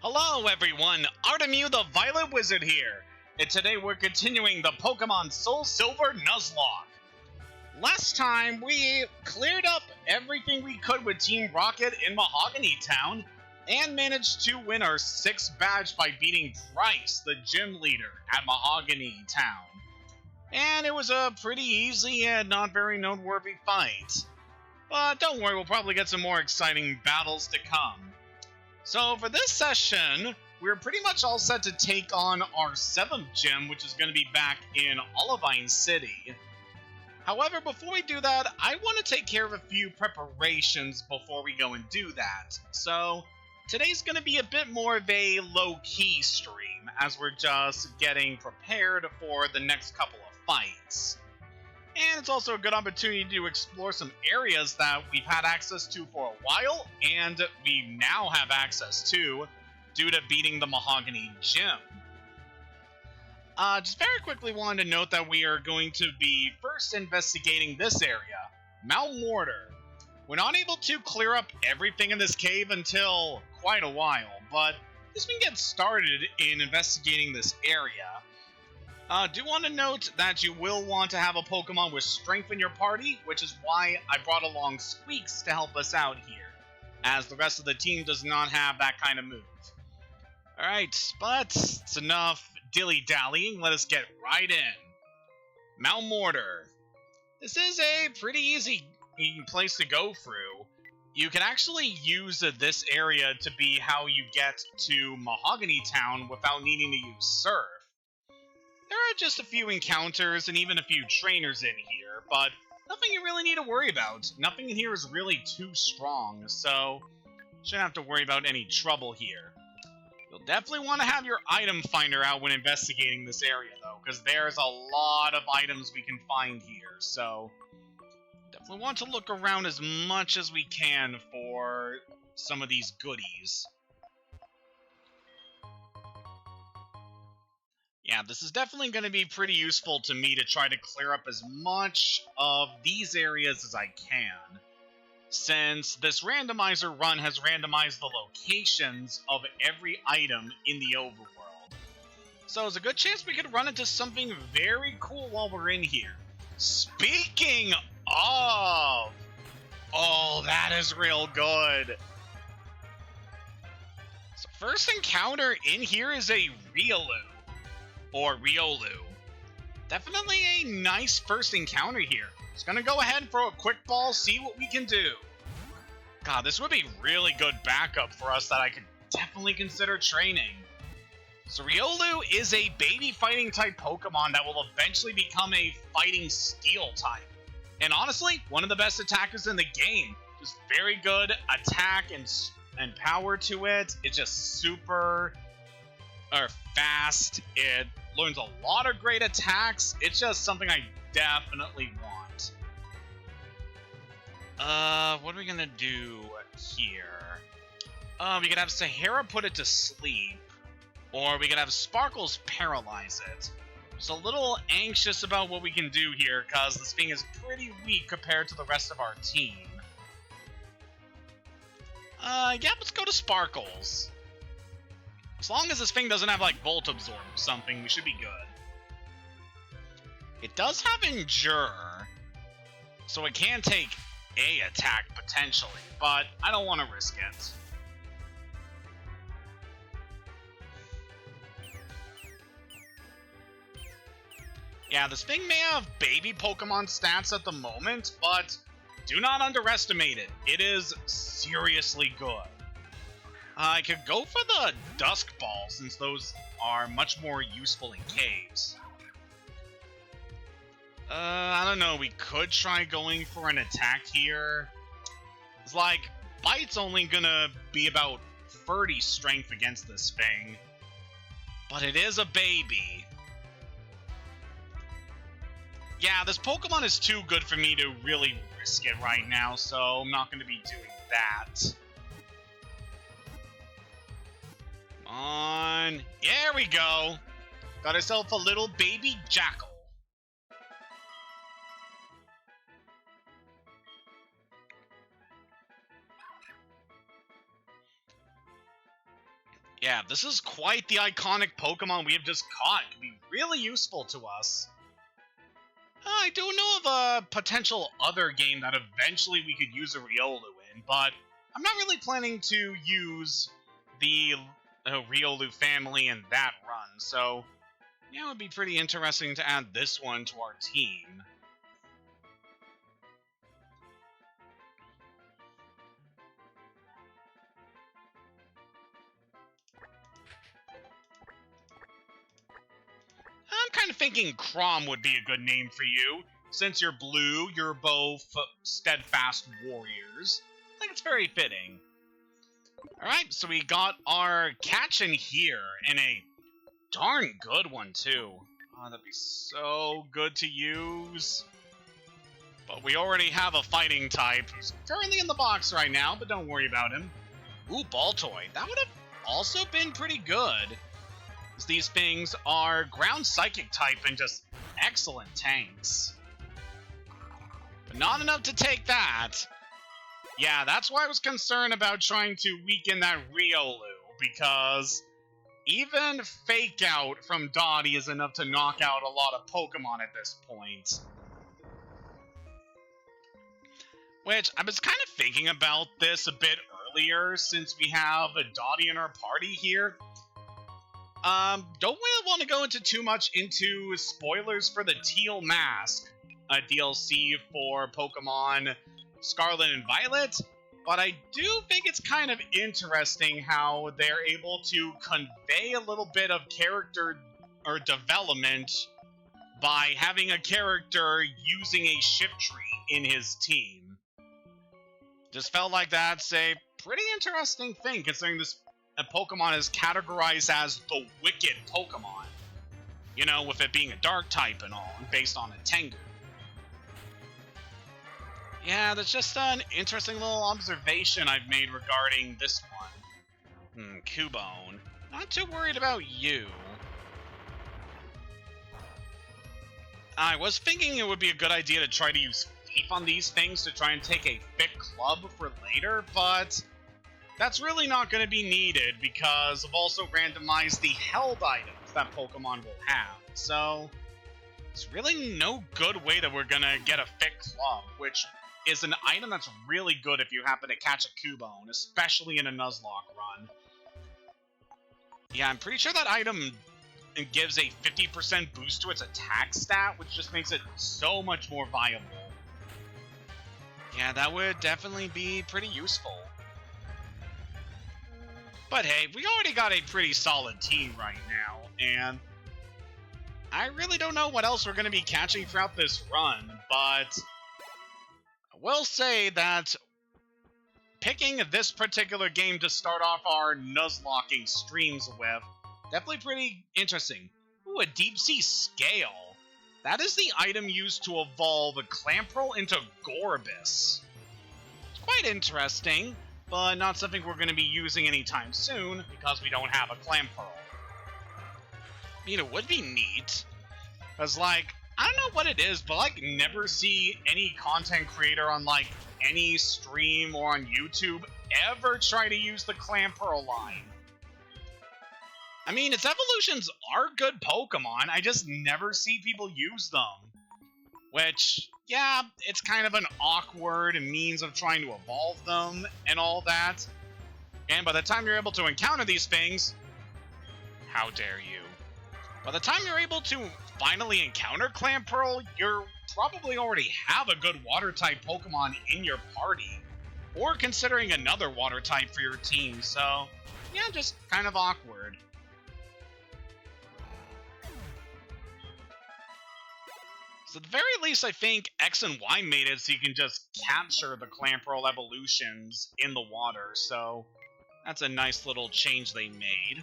Hello everyone, Artemu the Violet Wizard here, and today we're continuing the Pokémon SoulSilver Nuzlocke. Last time, we cleared up everything we could with Team Rocket in Mahogany Town, and managed to win our 6th badge by beating Bryce, the gym leader at Mahogany Town. And it was a pretty easy and not very noteworthy fight. But don't worry, we'll probably get some more exciting battles to come. So for this session, we're pretty much all set to take on our 7th gym, which is going to be back in Olivine City. However, before we do that, I want to take care of a few preparations before we go and do that. So today's going to be a bit more of a low-key stream, as we're just getting prepared for the next couple of fights. And it's also a good opportunity to explore some areas that we've had access to for a while, and we now have access to due to beating the Mahogany Gym. Just very quickly wanted to note that we are going to be first investigating this area, Mount Mortar. We're not able to clear up everything in this cave until quite a while, but as we get started in investigating this area, do want to note that you will want to have a Pokemon with Strength in your party, which is why I brought along Squeaks to help us out here, as the rest of the team does not have that kind of move. Alright, but it's enough dilly-dallying, let us get right in. Mount Mortar. This is a pretty easy place to go through. You can actually use this area to be how you get to Mahogany Town without needing to use Surf. There are just a few encounters and even a few trainers in here, but nothing you really need to worry about. Nothing in here is really too strong, so shouldn't have to worry about any trouble here. You'll definitely want to have your item finder out when investigating this area, though, because there's a lot of items we can find here, so definitely want to look around as much as we can for some of these goodies. Yeah, this is definitely going to be pretty useful to me to try to clear up as much of these areas as I can, since this randomizer run has randomized the locations of every item in the overworld. So there's a good chance we could run into something very cool while we're in here. Speaking of... Oh, that is real good! So first encounter in here is a Riolu. Or Riolu. Definitely a nice first encounter here. Just gonna go ahead and throw a quick ball, see what we can do. God, this would be really good backup for us that I could definitely consider training. So Riolu is a baby fighting type Pokemon that will eventually become a fighting steel type. And honestly, one of the best attackers in the game. Just very good attack and power to it. It's just super fast. It learns a lot of great attacks. It's just something I definitely want. What are we gonna do here? We could have Sahara put it to sleep, or we could have Sparkles paralyze it. Just a little anxious about what we can do here, because this thing is pretty weak compared to the rest of our team. Yeah, let's go to Sparkles. As long as this thing doesn't have, like, Volt Absorb or something, we should be good. It does have Endure, so it can take a attack, potentially, but I don't want to risk it. Yeah, this thing may have baby Pokemon stats at the moment, but do not underestimate it. It is seriously good. I could go for the Dusk Ball, since those are much more useful in caves. I don't know, we could try going for an attack here. It's like, Bite's only gonna be about 30 strength against this thing. But it is a baby. Yeah, this Pokemon is too good for me to really risk it right now, so I'm not gonna be doing that. On. There we go. Got herself a little baby Jackal. Yeah, this is quite the iconic Pokemon we have just caught. It could be really useful to us. I don't know of a potential other game that eventually we could use a Riolu in, but I'm not really planning to use the Riolu family in that run, so yeah, it would be pretty interesting to add this one to our team. I'm kind of thinking Chrom would be a good name for you. Since you're blue, you're both steadfast warriors. I think it's very fitting. Alright, so we got our catch in here, and a darn good one, too. Oh, that'd be so good to use. But we already have a fighting type. He's currently in the box right now, but don't worry about him. Ooh, Baltoy. That would have also been pretty good. These things are ground psychic type and just excellent tanks. But not enough to take that. Yeah, that's why I was concerned about trying to weaken that Riolu, because even Fake Out from Dottie is enough to knock out a lot of Pokemon at this point. Which, I was kind of thinking about this a bit earlier, since we have a Dottie in our party here. Don't really want to go into too much into spoilers for the Teal Mask, a DLC for Pokemon Scarlet and Violet, but I do think it's kind of interesting how they're able to convey a little bit of character or development by having a character using a shift tree in his team. Just felt like that's a pretty interesting thing, considering this a Pokemon is categorized as the Wicked Pokemon. You know, with it being a Dark type and all, based on a Tengu. Yeah, that's just an interesting little observation I've made regarding this one. Cubone. Not too worried about you. I was thinking it would be a good idea to try to use Thief on these things to try and take a Thick Club for later, but that's really not going to be needed because I've also randomized the held items that Pokemon will have. So, it's really no good way that we're going to get a Thick Club, which is an item that's really good if you happen to catch a Cubone, especially in a Nuzlocke run. Yeah, I'm pretty sure that item gives a 50% boost to its attack stat, which just makes it so much more viable. Yeah, that would definitely be pretty useful. But hey, we already got a pretty solid team right now, and I really don't know what else we're going to be catching throughout this run, but I will say that picking this particular game to start off our Nuzlocking streams with, definitely pretty interesting. Ooh, a Deep Sea Scale. That is the item used to evolve a Clamperl into Gorbis. It's quite interesting, but not something we're going to be using anytime soon, because we don't have a Clamperl. I mean, it would be neat, because, like, I don't know what it is, but, like, never see any content creator on, like, any stream or on YouTube ever try to use the Clamperl line. I mean, its evolutions are good Pokemon, I just never see people use them. Which, yeah, it's kind of an awkward means of trying to evolve them and all that. And by the time you're able to encounter these things, how dare you? By the time you're able to finally encounter Clamperl, you probably already have a good Water-type Pokemon in your party. Or considering another Water-type for your team, so yeah, just kind of awkward. So at the very least, I think X and Y made it so you can just capture the Clamperl evolutions in the water, so that's a nice little change they made.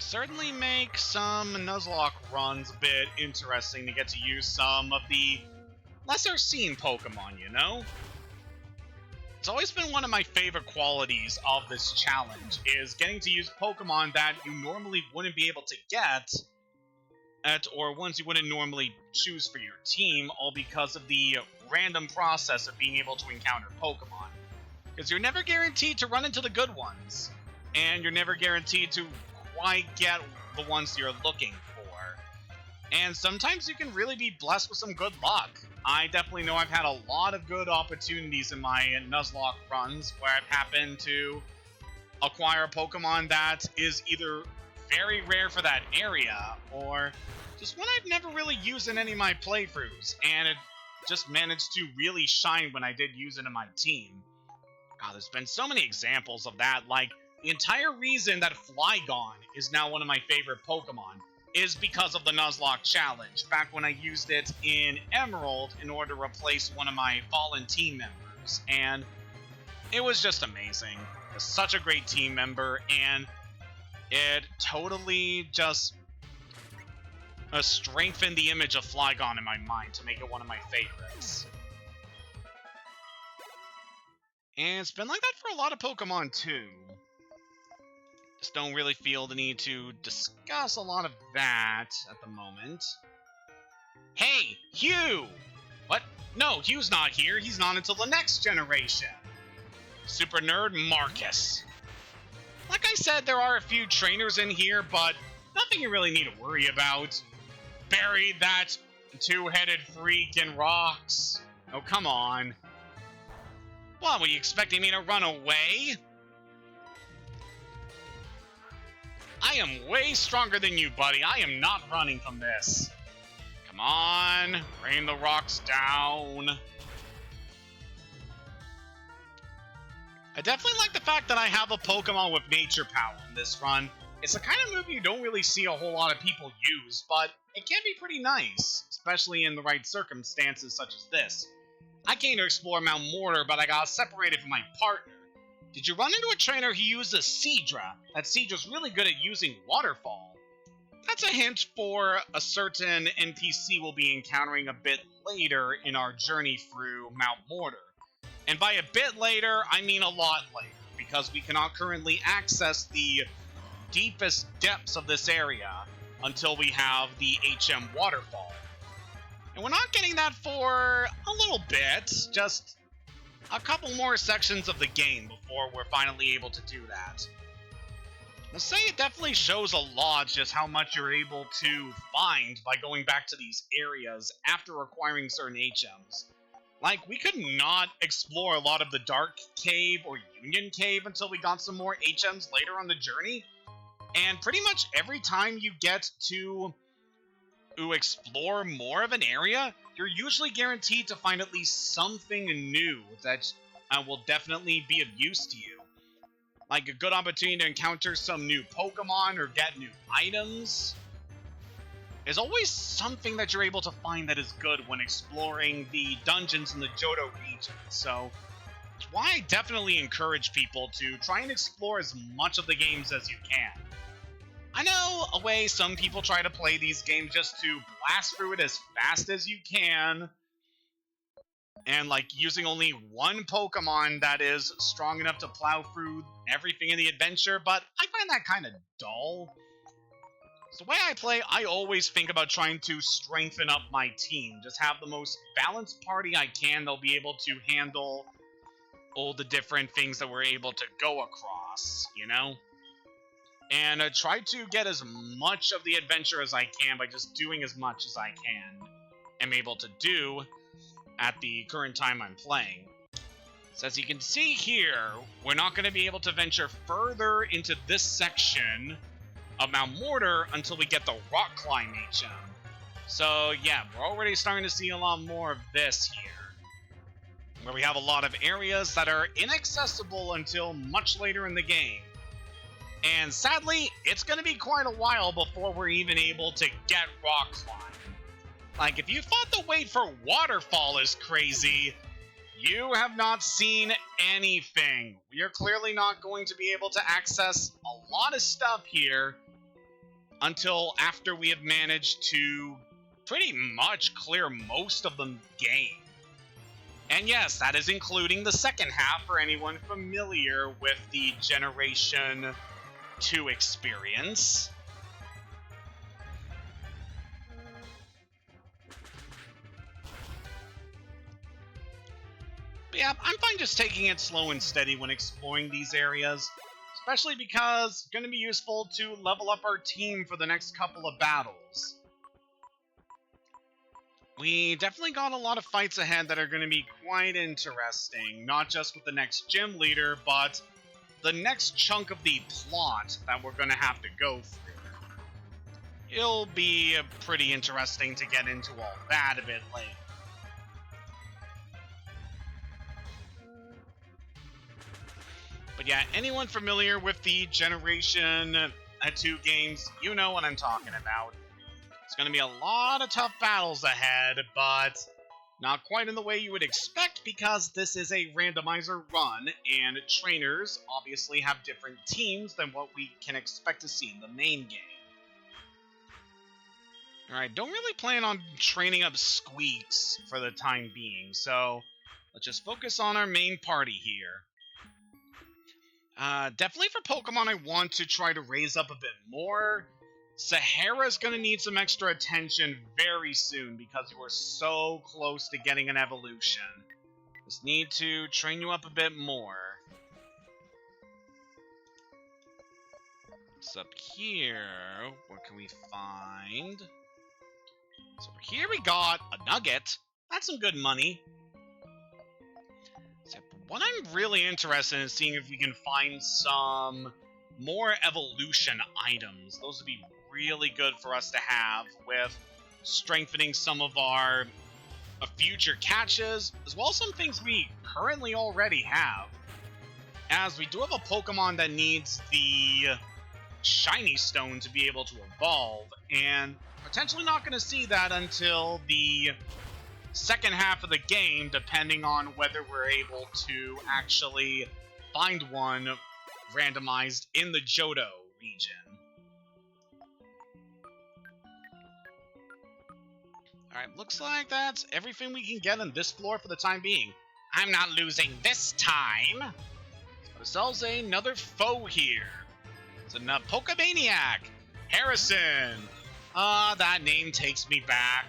Certainly make some Nuzlocke runs a bit interesting to get to use some of the lesser seen Pokemon, you know? It's always been one of my favorite qualities of this challenge, is getting to use Pokemon that you normally wouldn't be able to get, or ones you wouldn't normally choose for your team, all because of the random process of being able to encounter Pokemon. Because you're never guaranteed to run into the good ones, and you're never guaranteed to quite get the ones you're looking for. And sometimes you can really be blessed with some good luck. I definitely know I've had a lot of good opportunities in my Nuzlocke runs where I've happened to acquire a Pokemon that is either very rare for that area, or just one I've never really used in any of my playthroughs, and it just managed to really shine when I did use it in my team. God, there's been so many examples of that. Like, the entire reason that Flygon is now one of my favorite Pokemon is because of the Nuzlocke challenge, back when I used it in Emerald in order to replace one of my fallen team members, and it was just amazing. It was such a great team member, and it totally just strengthened the image of Flygon in my mind to make it one of my favorites. And it's been like that for a lot of Pokemon too. Just don't really feel the need to discuss a lot of that at the moment. Hey, Hugh! What? No, Hugh's not here. He's not until the next generation. Super Nerd Marcus. Like I said, there are a few trainers in here, but nothing you really need to worry about. Bury that two-headed freak in rocks. Oh, come on. What, were you expecting me to run away? I am way stronger than you, buddy. I am not running from this. Come on, rain the rocks down. I definitely like the fact that I have a Pokemon with nature power in this run. It's the kind of move you don't really see a whole lot of people use, but it can be pretty nice, especially in the right circumstances such as this. I came to explore Mount Mortar, but I got separated from my partner. Did you run into a trainer who uses Seadra? That Seadra's really good at using Waterfall. That's a hint for a certain NPC we'll be encountering a bit later in our journey through Mount Mortar. And by a bit later, I mean a lot later, because we cannot currently access the deepest depths of this area until we have the HM Waterfall. And we're not getting that for a little bit, just a couple more sections of the game before we're finally able to do that. I'll say it definitely shows a lot just how much you're able to find by going back to these areas after acquiring certain HMs. Like, we could not explore a lot of the Dark Cave or Union Cave until we got some more HMs later on the journey. And pretty much every time you get to explore more of an area, you're usually guaranteed to find at least something new that will definitely be of use to you. Like a good opportunity to encounter some new Pokemon or get new items. There's always something that you're able to find that is good when exploring the dungeons in the Johto region, so that's why I definitely encourage people to try and explore as much of the games as you can. I know a way some people try to play these games just to blast through it as fast as you can, and like using only one Pokemon that is strong enough to plow through everything in the adventure, but I find that kind of dull. So the way I play, I always think about trying to strengthen up my team, just have the most balanced party I can that'll be able to handle all the different things that we're able to go across, you know? And try to get as much of the adventure as I can by just doing as much as I can am able to do at the current time I'm playing. So as you can see here, we're not going to be able to venture further into this section of Mount Mortar until we get the Rock Climb HM. So yeah, we're already starting to see a lot more of this here, where we have a lot of areas that are inaccessible until much later in the game. And sadly, it's going to be quite a while before we're even able to get Rock Climb. Like, if you thought the wait for Waterfall is crazy, you have not seen anything. We are clearly not going to be able to access a lot of stuff here until after we have managed to pretty much clear most of the game. And yes, that is including the second half for anyone familiar with the Generation 2 experience. yeah, I'm fine just taking it slow and steady when exploring these areas, especially because it's going to be useful to level up our team for the next couple of battles. We definitely got a lot of fights ahead that are going to be quite interesting, not just with the next gym leader, but the next chunk of the plot that we're going to have to go through. It'll be pretty interesting to get into all that a bit later. But yeah, anyone familiar with the Generation 2 games, you know what I'm talking about. It's going to be a lot of tough battles ahead, but not quite in the way you would expect because this is a randomizer run, and trainers obviously have different teams than what we can expect to see in the main game. Alright, don't really plan on training up Squeaks for the time being, so let's just focus on our main party here. Definitely for Pokemon I want to try to raise up a bit more. Sahara's gonna need some extra attention very soon because you are so close to getting an evolution. Just need to train you up a bit more. What's up here? What can we find? So here we got a nugget. That's some good money. What I'm really interested in is seeing if we can find some more evolution items. Those would be really good for us to have with strengthening some of our future catches, as well as some things we currently already have. As we do have a Pokemon that needs the Shiny Stone to be able to evolve, and potentially not going to see that until the second half of the game, depending on whether we're able to actually find one randomized in the Johto region. Alright, looks like that's everything we can get on this floor for the time being. I'm not losing this time! Got ourselves another foe here. It's a Pokemaniac! Harrison! That name takes me back.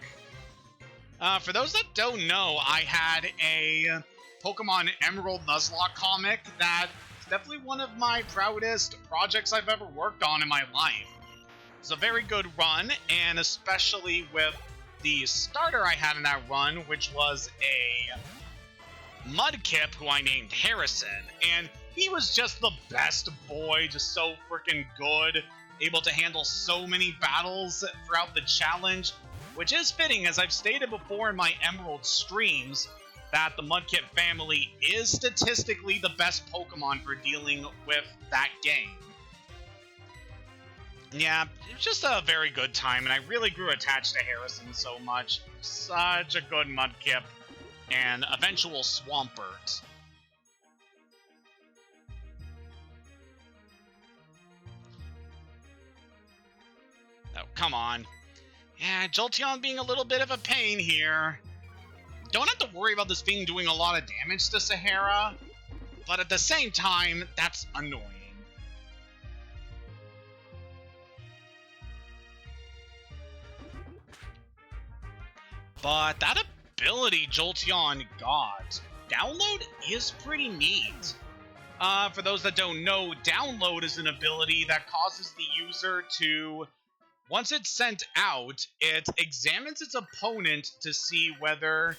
For those that don't know, I had a Pokemon Emerald Nuzlocke comic that's definitely one of my proudest projects I've ever worked on in my life. It's a very good run, and especially with the starter I had in that run, which was a Mudkip who I named Harrison, and he was just the best boy, just so freaking good, able to handle so many battles throughout the challenge. Which is fitting, as I've stated before in my Emerald streams, that the Mudkip family is statistically the best Pokemon for dealing with that game. Yeah, it was just a very good time, and I really grew attached to Harrison so much. Such a good Mudkip, and eventual Swampert. Oh, come on. Yeah, Jolteon being a little bit of a pain here. Don't have to worry about this thing doing a lot of damage to Sahara, but at the same time, that's annoying. But that ability Jolteon got, Download, is pretty neat. For those that don't know, Download is an ability that causes the user to... Once it's sent out, it examines its opponent to see whether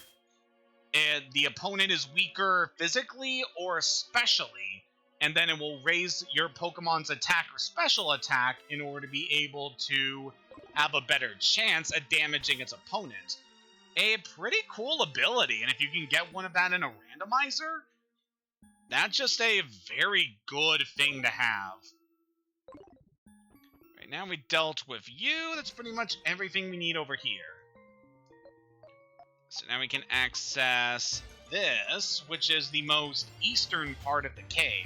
the opponent is weaker physically or specially, and then it will raise your Pokemon's attack or special attack in order to be able to have a better chance at damaging its opponent. A pretty cool ability, and if you can get one of that in a randomizer, that's just a very good thing to have. Now we dealt with you. That's pretty much everything we need over here. So now we can access this, which is the most eastern part of the cave.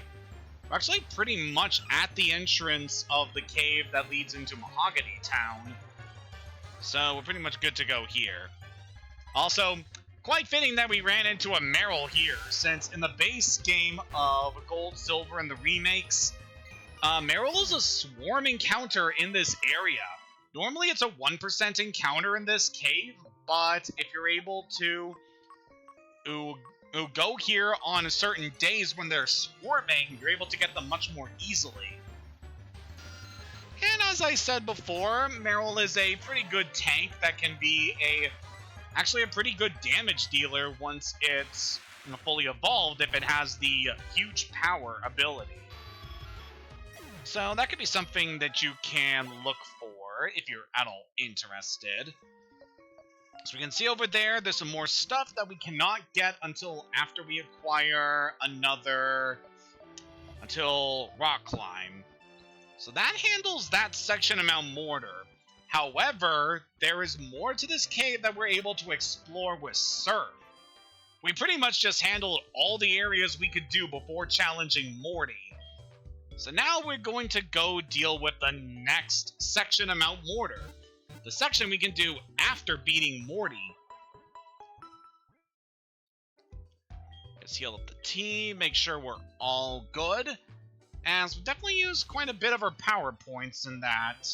We're actually pretty much at the entrance of the cave that leads into Mahogany Town. So we're pretty much good to go here. Also, quite fitting that we ran into a Meryl here, since in the base game of Gold, Silver, and the remakes, Meryl is a swarm encounter in this area. Normally it's a 1% encounter in this cave, but if you're able to who go here on certain days when they're swarming, you're able to get them much more easily. And as I said before, Meryl is a pretty good tank that can be actually a pretty good damage dealer once it's fully evolved if it has the huge power ability. So that could be something that you can look for if you're at all interested. So we can see over there, there's some more stuff that we cannot get until after we acquire until Rock Climb. So that handles that section of Mount Mortar. However, there is more to this cave that we're able to explore with Surf. We pretty much just handled all the areas we could do before challenging Morty. So now we're going to go deal with the next section of Mount Mortar. The section we can do after beating Morty. Let's heal up the team, make sure we're all good. As we definitely used quite a bit of our power points in that.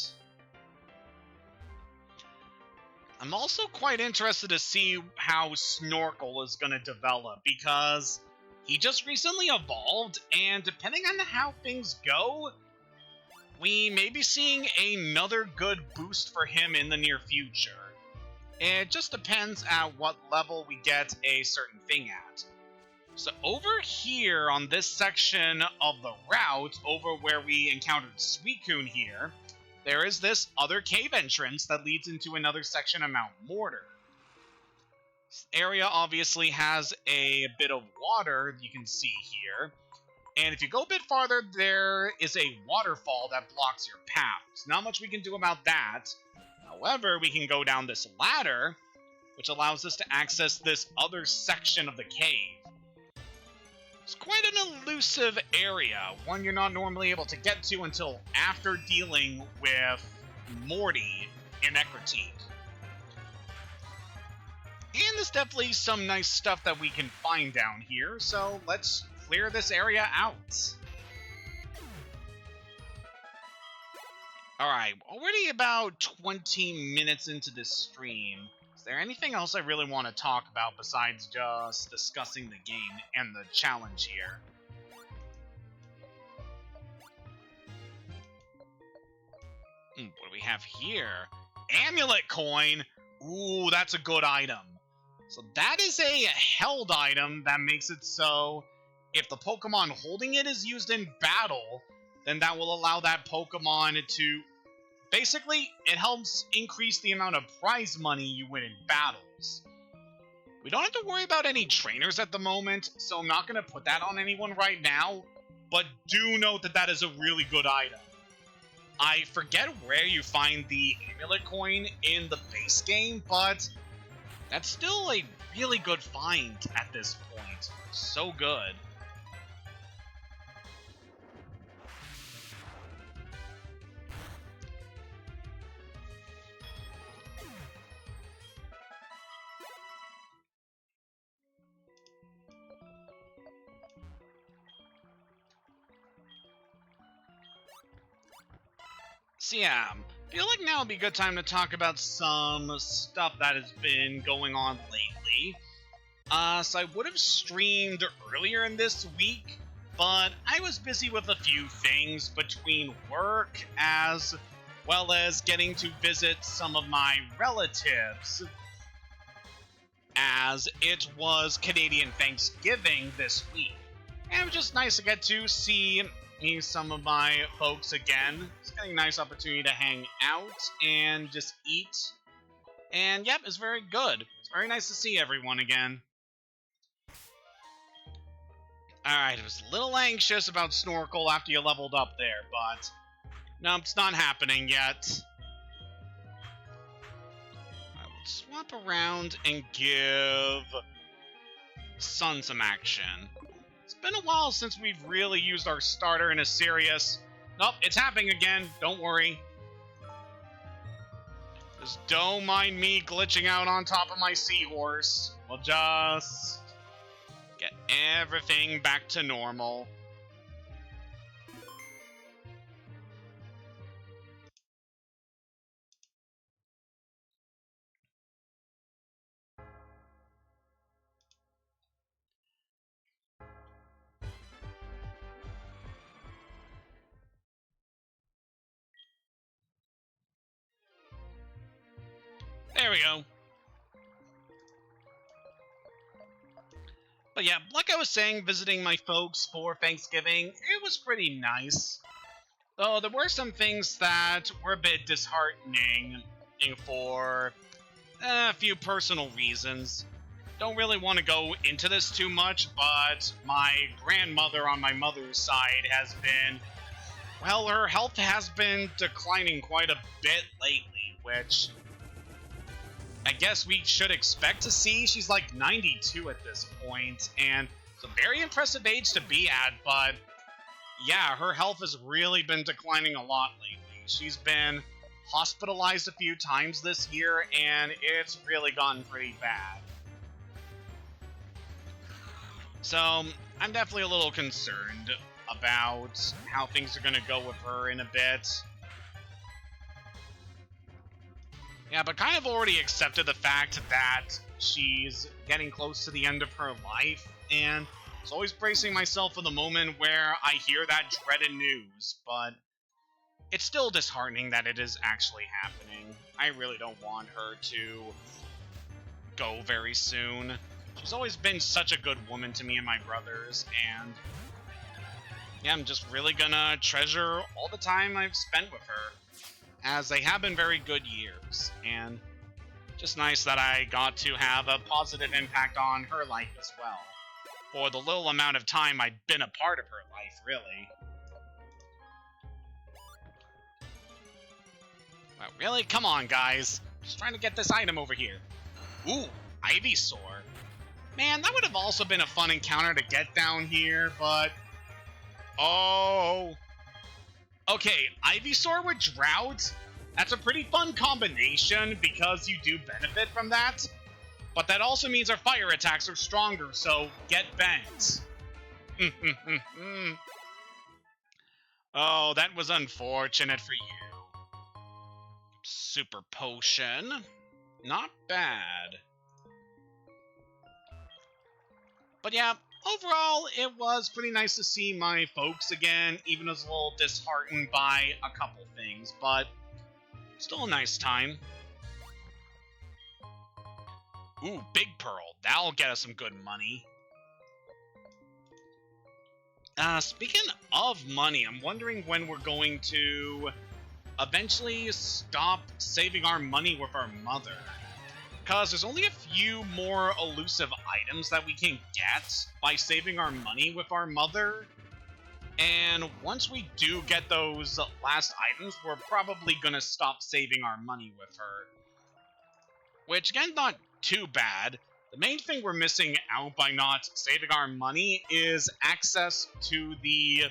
I'm also quite interested to see how Snorkel is going to develop, because he just recently evolved, and depending on how things go, we may be seeing another good boost for him in the near future. It just depends at what level we get a certain thing at. So over here on this section of the route, over where we encountered Suicune here, there is this other cave entrance that leads into another section of Mount Mortar. This area obviously has a bit of water, you can see here. And if you go a bit farther, there is a waterfall that blocks your path. There's not much we can do about that. However, we can go down this ladder, which allows us to access this other section of the cave. It's quite an elusive area, one you're not normally able to get to until after dealing with Morty in Ecruteak. And there's definitely some nice stuff that we can find down here, so let's clear this area out. Alright, already about 20 minutes into this stream. Is there anything else I really want to talk about besides just discussing the game and the challenge here? What do we have here? Amulet coin! Ooh, that's a good item. So that is a held item that makes it so if the Pokemon holding it is used in battle, then that will allow that Pokemon to... Basically, it helps increase the amount of prize money you win in battles. We don't have to worry about any trainers at the moment, so I'm not going to put that on anyone right now, but do note that that is a really good item. I forget where you find the amulet coin in the base game, but that's still a really good find at this point. So good. So yeah, I feel like now would be a good time to talk about some stuff that has been going on lately. So I would have streamed earlier in this week, but I was busy with a few things between work as well as getting to visit some of my relatives, as it was Canadian Thanksgiving this week. And it was just nice to get to see some of my folks again. It's getting a nice opportunity to hang out and just eat. And yep, it's very good. It's very nice to see everyone again. Alright, I was a little anxious about Snorkel after you leveled up there, but no, it's not happening yet. I will swap around and give Sun some action. It's been a while since we've really used our starter in a serious... Nope, it's happening again, don't worry. Just don't mind me glitching out on top of my seahorse. We'll just get everything back to normal. There we go. But yeah, like I was saying, visiting my folks for Thanksgiving, it was pretty nice. Though there were some things that were a bit disheartening for a few personal reasons. Don't really want to go into this too much, but my grandmother on my mother's side has been, well, her health has been declining quite a bit lately, which I guess we should expect to see. She's like 92 at this point, and it's a very impressive age to be at, but yeah, her health has really been declining a lot lately. She's been hospitalized a few times this year, and it's really gotten pretty bad. So, I'm definitely a little concerned about how things are going to go with her in a bit. Yeah, but kind of already accepted the fact that she's getting close to the end of her life, and was always bracing myself for the moment where I hear that dreaded news, but it's still disheartening that it is actually happening. I really don't want her to go very soon. She's always been such a good woman to me and my brothers, and yeah, I'm just really gonna treasure all the time I've spent with her, as they have been very good years, and just nice that I got to have a positive impact on her life as well, for the little amount of time I'd been a part of her life, really. Well, really? Come on, guys. Just trying to get this item over here. Ooh, Ivysaur. Man, that would have also been a fun encounter to get down here, but... oh... okay, Ivysaur with Drought? That's a pretty fun combination, because you do benefit from that. But that also means our fire attacks are stronger, so get bent. Oh, that was unfortunate for you. Super Potion. Not bad. But yeah, overall, it was pretty nice to see my folks again, even as a little disheartened by a couple things, but still a nice time. Ooh, Big Pearl. That'll get us some good money. Speaking of money, I'm wondering when we're going to eventually stop saving our money with our mother. Because there's only a few more elusive items that we can get by saving our money with our mother. And once we do get those last items, we're probably going to stop saving our money with her. Which, again, not too bad. The main thing we're missing out by not saving our money is access to the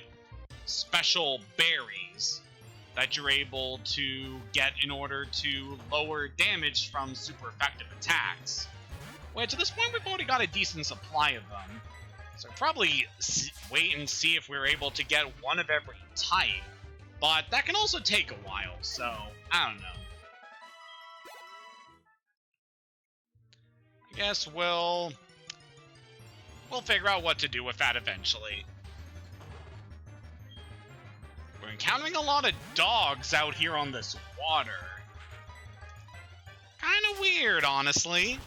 special berries that you're able to get in order to lower damage from super effective attacks. Which, at this point, we've already got a decent supply of them. So probably wait and see if we're able to get one of every type. But that can also take a while, so I don't know. I guess we'll figure out what to do with that eventually. We're encountering a lot of dogs out here on this water. Kinda weird, honestly.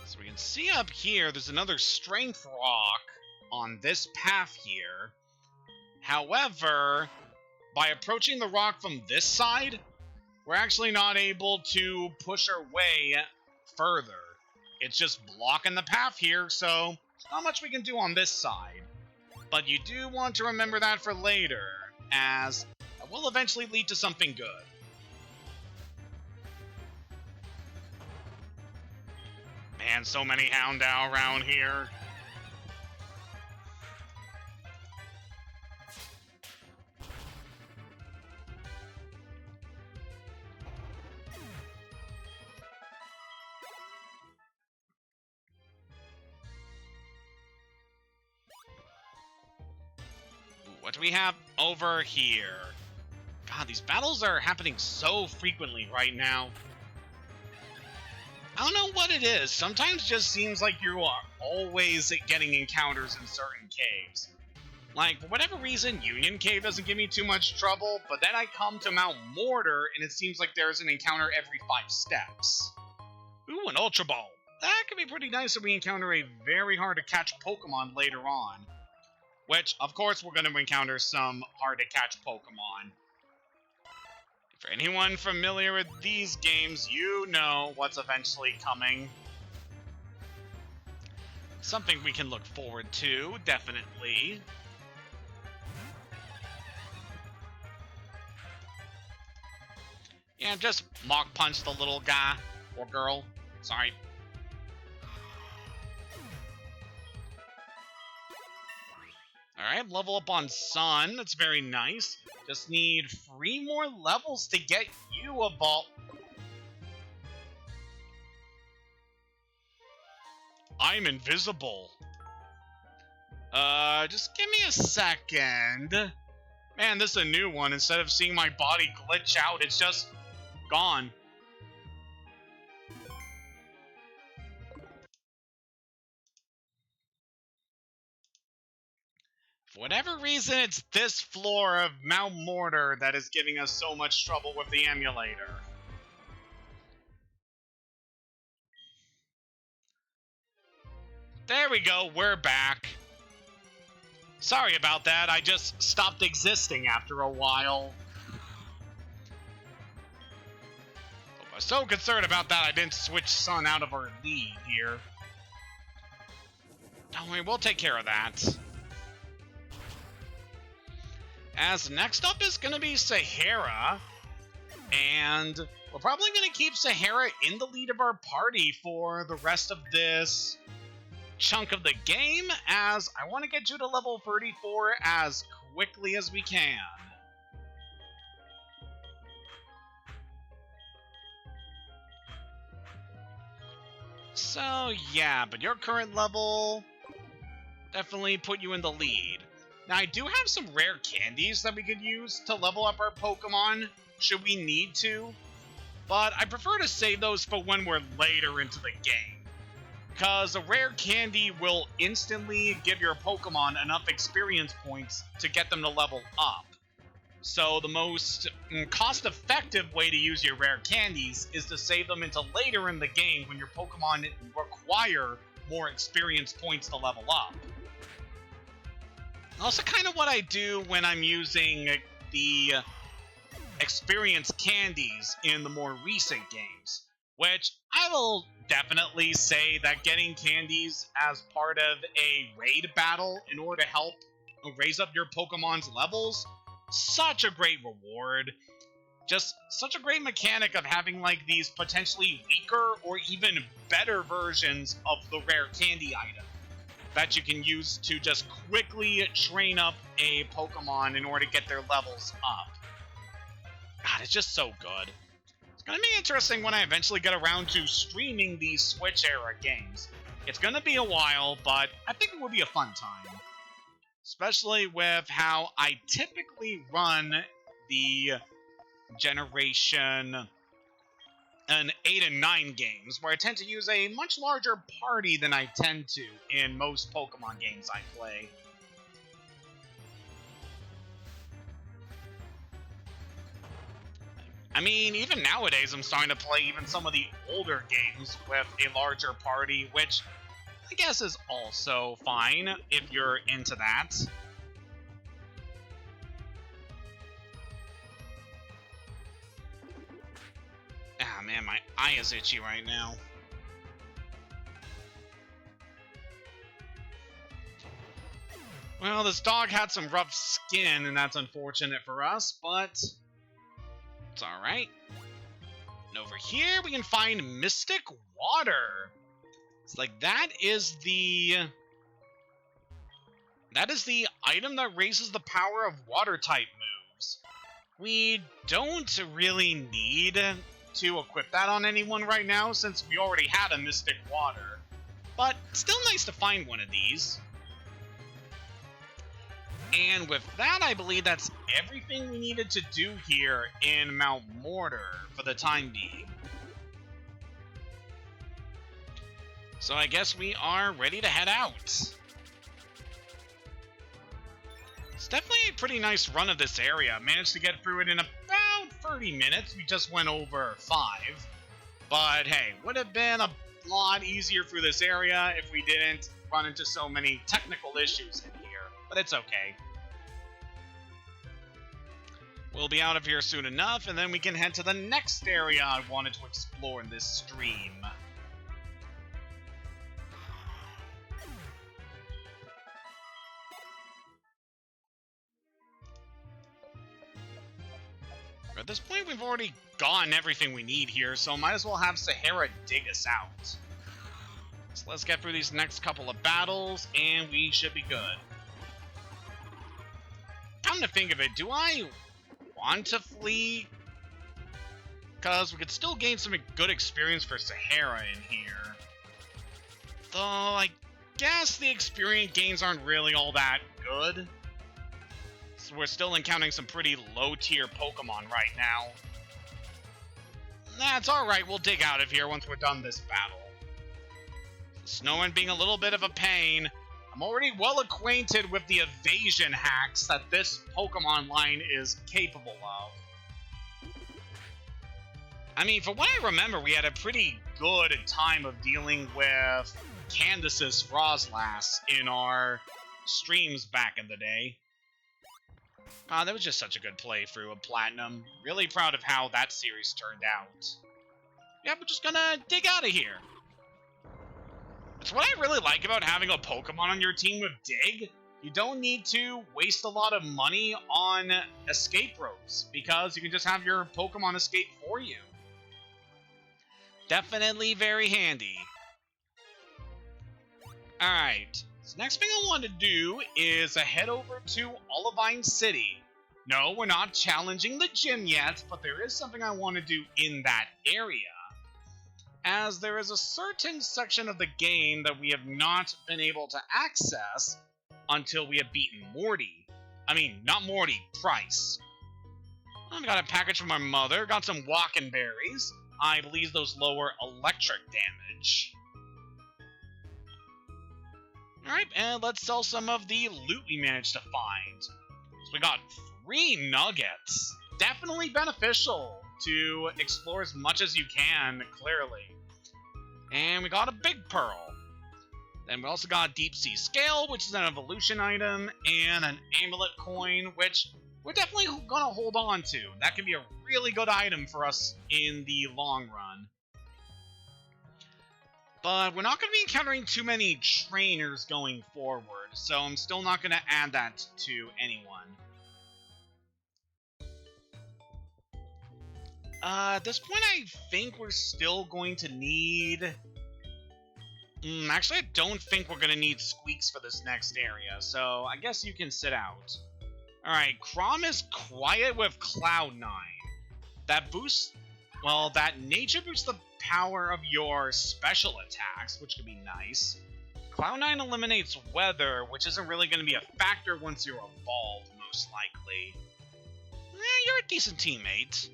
So we can see up here, there's another strength rock on this path here. However, by approaching the rock from this side, we're actually not able to push our way further. It's just blocking the path here, so there's not much we can do on this side. But you do want to remember that for later, as it will eventually lead to something good. Man, so many Houndour around here. What do we have over here? God, these battles are happening so frequently right now. I don't know what it is. Sometimes it just seems like you are always getting encounters in certain caves. Like, for whatever reason, Union Cave doesn't give me too much trouble, but then I come to Mount Mortar, and it seems like there's an encounter every 5 steps. Ooh, an Ultra Ball. That could be pretty nice if we encounter a very hard-to-catch Pokemon later on. Which, of course, we're going to encounter some hard-to-catch Pokemon. For anyone familiar with these games, you know what's eventually coming. Something we can look forward to, definitely. Yeah, just Mach Punch the little guy. Or girl. Sorry. Alright, level up on Sun. That's very nice. Just need 3 more levels to get you a ball. I'm invisible. Just give me a second. Man, this is a new one. Instead of seeing my body glitch out, it's just gone. For whatever reason, it's this floor of Mount Mortar that is giving us so much trouble with the emulator. There we go, we're back. Sorry about that, I just stopped existing after a while. I was so concerned about that I didn't switch Sun out of our lead here. Don't worry, we'll take care of that. As next up is going to be Sahara, and we're probably going to keep Sahara in the lead of our party for the rest of this chunk of the game, as I want to get you to level 34 as quickly as we can. So yeah, but your current level definitely put you in the lead. Now, I do have some rare candies that we could use to level up our Pokemon, should we need to, but I prefer to save those for when we're later into the game, because a rare candy will instantly give your Pokemon enough experience points to get them to level up. So the most cost-effective way to use your rare candies is to save them until later in the game when your Pokemon require more experience points to level up. Also kind of what I do when I'm using the experience candies in the more recent games, which I will definitely say that getting candies as part of a raid battle in order to help raise up your Pokemon's levels, such a great reward. Just such a great mechanic of having like these potentially weaker or even better versions of the rare candy item that you can use to just quickly train up a Pokemon in order to get their levels up. God, it's just so good. It's going to be interesting when I eventually get around to streaming these Switch-era games. It's going to be a while, but I think it will be a fun time. Especially with how I typically run the Generation 8 and 9 games, where I tend to use a much larger party than I tend to in most Pokemon games I play. I mean, even nowadays I'm starting to play even some of the older games with a larger party, which I guess is also fine if you're into that. Ah, man, my eye is itchy right now. Well, this dog had some rough skin, and that's unfortunate for us, but it's alright. And over here, we can find Mystic Water. It's like, that is the item that raises the power of Water-type moves. We don't really need to equip that on anyone right now, since we already had a Mystic Water. But still nice to find one of these. And with that, I believe that's everything we needed to do here in Mount Mortar for the time being. So I guess we are ready to head out. It's definitely a pretty nice run of this area. Managed to get through it in about 30 minutes. We just went over 5. But hey, would have been a lot easier through this area if we didn't run into so many technical issues in here. But it's okay. We'll be out of here soon enough, and then we can head to the next area I wanted to explore in this stream. At this point, we've already gotten everything we need here, so might as well have Sahara dig us out. So let's get through these next couple of battles, and we should be good. Come to think of it, do I want to flee? Because we could still gain some good experience for Sahara in here. Though, I guess the experience gains aren't really all that good. So we're still encountering some pretty low-tier Pokemon right now. That's alright, we'll dig out of here once we're done this battle. Snowing being a little bit of a pain. I'm already well acquainted with the evasion hacks that this Pokemon line is capable of. I mean, from what I remember, we had a pretty good time of dealing with Candace's Frostlass in our streams back in the day. That was just such a good playthrough of Platinum. Really proud of how that series turned out. Yeah, we're just gonna dig out of here. It's what I really like about having a Pokemon on your team with Dig. You don't need to waste a lot of money on escape ropes, because you can just have your Pokemon escape for you. Definitely very handy. Alright, so next thing I want to do is head over to Olivine City. No, we're not challenging the gym yet, but there is something I want to do in that area. As there is a certain section of the game that we have not been able to access until we have beaten Morty. I mean, not Morty, Price. I got a package from our mother, got some walking berries. I believe those lower electric damage. Alright, and let's sell some of the loot we managed to find. So we got 3 nuggets. Definitely beneficial to explore as much as you can, clearly. And we got a big pearl. Then we also got a deep sea scale, which is an evolution item, and an amulet coin, which we're definitely gonna hold on to. That can be a really good item for us in the long run. But we're not going to be encountering too many trainers going forward, so I'm still not going to add that to anyone. At this point, I think we're still going to need... actually, I don't think we're going to need Squeaks for this next area, so I guess you can sit out. Alright, Chrom is quiet with Cloud9. That boosts... well, that nature boosts the power of your special attacks, which could be nice. Cloud9 eliminates weather, which isn't really going to be a factor once you're evolved, most likely. You're a decent teammate.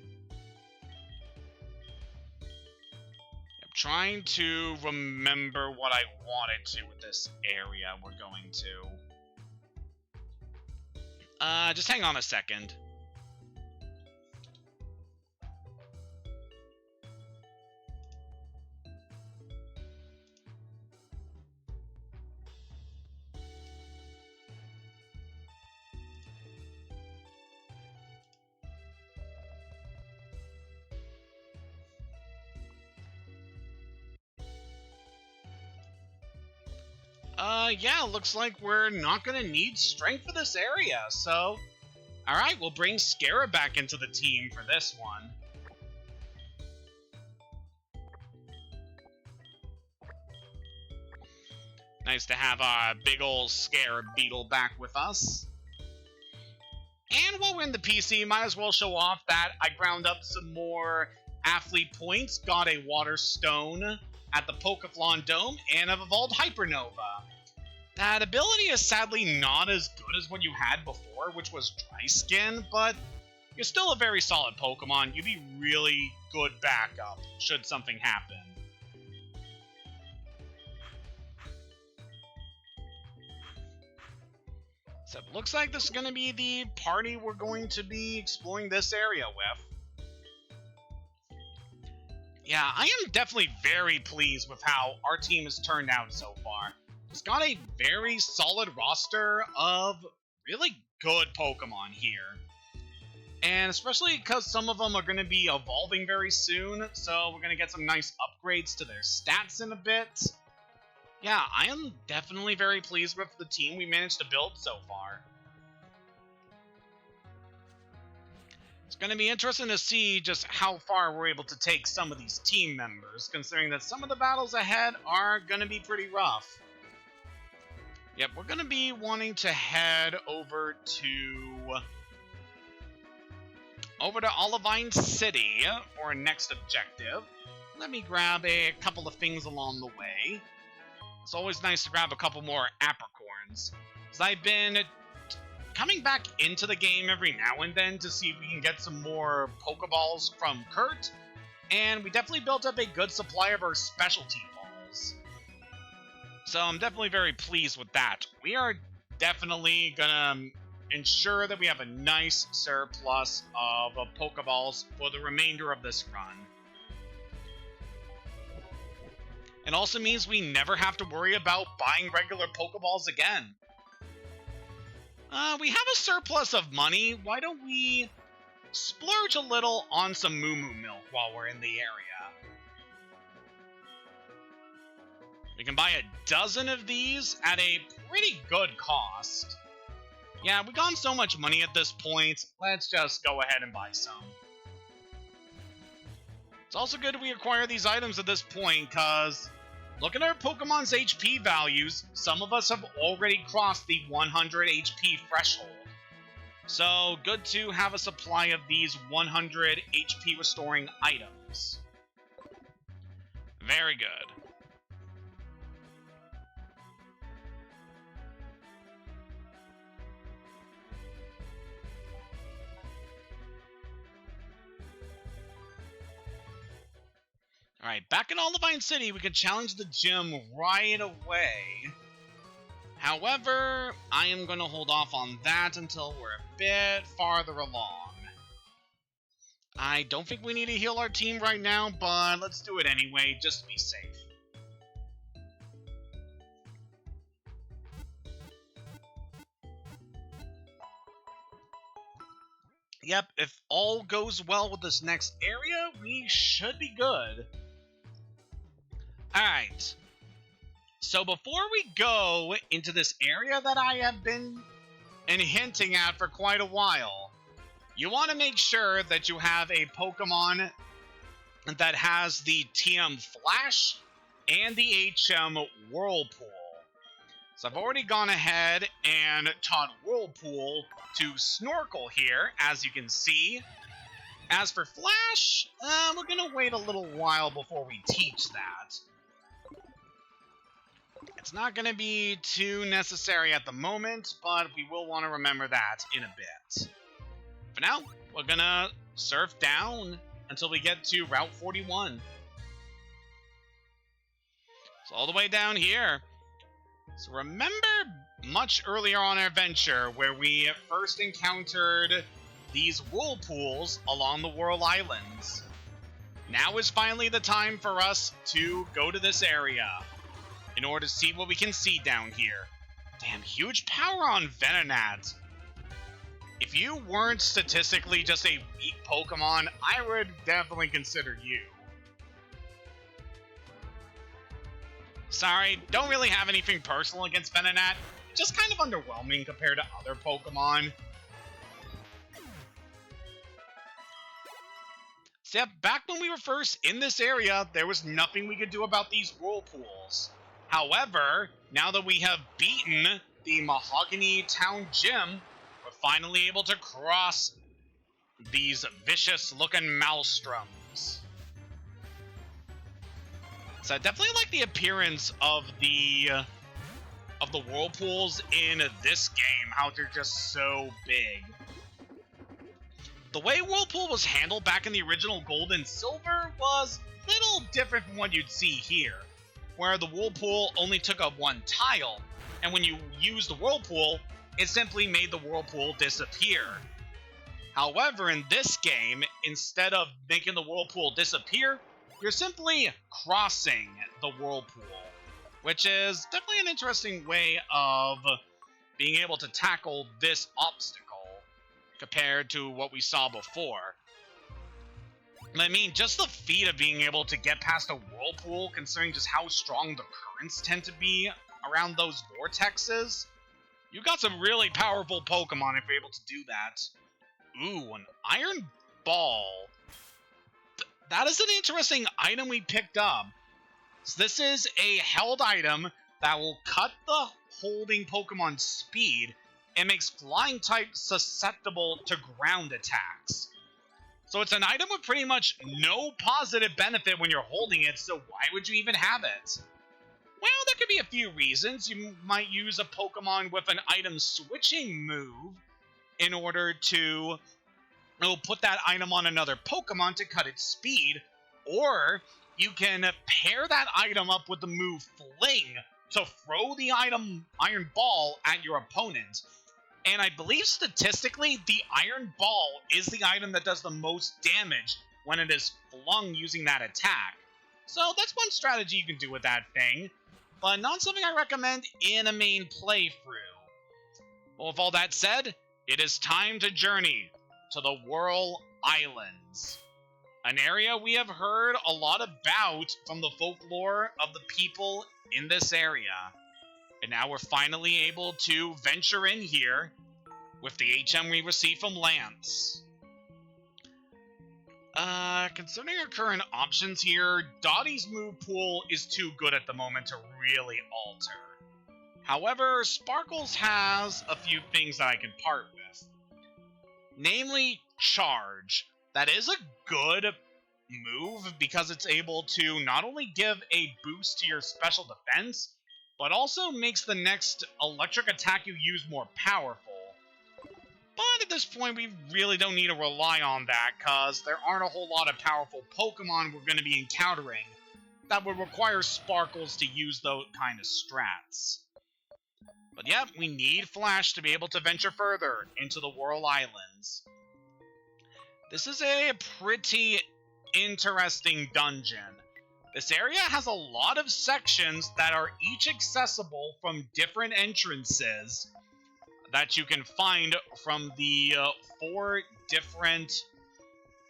I'm trying to remember what I wanted to with this area we're going to. Just hang on a second. Yeah, looks like we're not gonna need strength for this area, so... Alright, we'll bring Scarab back into the team for this one. Nice to have a big ol' Scarab Beetle back with us. And while we're in the PC, might as well show off that I ground up some more athlete points, got a Water Stone at the Pokeflon Dome, and I've evolved Hypernova. That ability is sadly not as good as what you had before, which was Dry Skin, but you're still a very solid Pokemon. You'd be really good backup should something happen. So it looks like this is going to be the party we're going to be exploring this area with. Yeah, I am definitely very pleased with how our team has turned out so far. It's got a very solid roster of really good Pokemon here. And especially because some of them are going to be evolving very soon, so we're going to get some nice upgrades to their stats in a bit. Yeah, I am definitely very pleased with the team we managed to build so far. It's going to be interesting to see just how far we're able to take some of these team members, considering that some of the battles ahead are going to be pretty rough. Yep, we're going to be wanting to head over to Olivine City for our next objective. Let me grab a couple of things along the way. It's always nice to grab a couple more apricorns, because I've been coming back into the game every now and then to see if we can get some more Pokeballs from Kurt, and we definitely built up a good supply of our specialty balls. So I'm definitely very pleased with that. We are definitely gonna ensure that we have a nice surplus of Pokeballs for the remainder of this run. It also means we never have to worry about buying regular Pokeballs again. We have a surplus of money. Why don't we splurge a little on some Moo Moo Milk while we're in the area? We can buy a dozen of these at a pretty good cost. Yeah, we've gotten so much money at this point, let's just go ahead and buy some. It's also good we acquire these items at this point, because look at our Pokemon's HP values. Some of us have already crossed the 100 HP threshold. So, good to have a supply of these 100 HP restoring items. Very good. Alright, back in Olivine City, we can challenge the gym right away. However, I am going to hold off on that until we're a bit farther along. I don't think we need to heal our team right now, but let's do it anyway, just to be safe. Yep, if all goes well with this next area, we should be good. Alright, so before we go into this area that I have been hinting at for quite a while, you want to make sure that you have a Pokemon that has the TM Flash and the HM Whirlpool. So I've already gone ahead and taught Whirlpool to Snorkel here, as you can see. As for Flash, we're going to wait a little while before we teach that. It's not going to be too necessary at the moment, but we will want to remember that in a bit. For now, we're going to surf down until we get to Route 41. So all the way down here. So remember much earlier on our adventure where we first encountered these whirlpools along the Whirl Islands. Now is finally the time for us to go to this area in order to see what we can see down here. Damn, huge power on Venonat. If you weren't statistically just a weak Pokemon, I would definitely consider you. Sorry, don't really have anything personal against Venonat. Just kind of underwhelming compared to other Pokemon. So yeah, back when we were first in this area, there was nothing we could do about these whirlpools. However, now that we have beaten the Mahogany Town Gym, we're finally able to cross these vicious-looking maelstroms. So I definitely like the appearance of the whirlpools in this game, how they're just so big. The way Whirlpool was handled back in the original Gold and Silver was a little different from what you'd see here, where the Whirlpool only took up one tile, and when you used the Whirlpool, it simply made the whirlpool disappear. However, in this game, instead of making the whirlpool disappear, you're simply crossing the whirlpool, which is definitely an interesting way of being able to tackle this obstacle compared to what we saw before. I mean, just the feat of being able to get past a whirlpool, considering just how strong the currents tend to be around those vortexes, you got some really powerful Pokemon if you're able to do that. Ooh, an Iron Ball. That is an interesting item we picked up. So this is a held item that will cut the holding Pokemon's speed and makes flying type susceptible to ground attacks. So it's an item with pretty much no positive benefit when you're holding it, so why would you even have it? Well, there could be a few reasons. You might use a Pokemon with an item switching move in order to put that item on another Pokemon to cut its speed, or you can pair that item up with the move Fling to throw the item Iron Ball at your opponent. And I believe statistically, the Iron Ball is the item that does the most damage when it is flung using that attack. So that's one strategy you can do with that thing, but not something I recommend in a main playthrough. Well, with all that said, it is time to journey to the Whirl Islands, an area we have heard a lot about from the folklore of the people in this area. And now we're finally able to venture in here with the HM we received from Lance. Considering our current options here, Dottie's move pool is too good at the moment to really alter. However, Sparkles has a few things that I can part with. Namely, Charge. That is a good move because it's able to not only give a boost to your special defense, but also makes the next electric attack you use more powerful. But at this point, we really don't need to rely on that, because there aren't a whole lot of powerful Pokemon we're going to be encountering that would require Sparkles to use those kind of strats. But yep, we need Flash to be able to venture further into the Whirl Islands. This is a pretty interesting dungeon. This area has a lot of sections that are each accessible from different entrances that you can find from the 4 different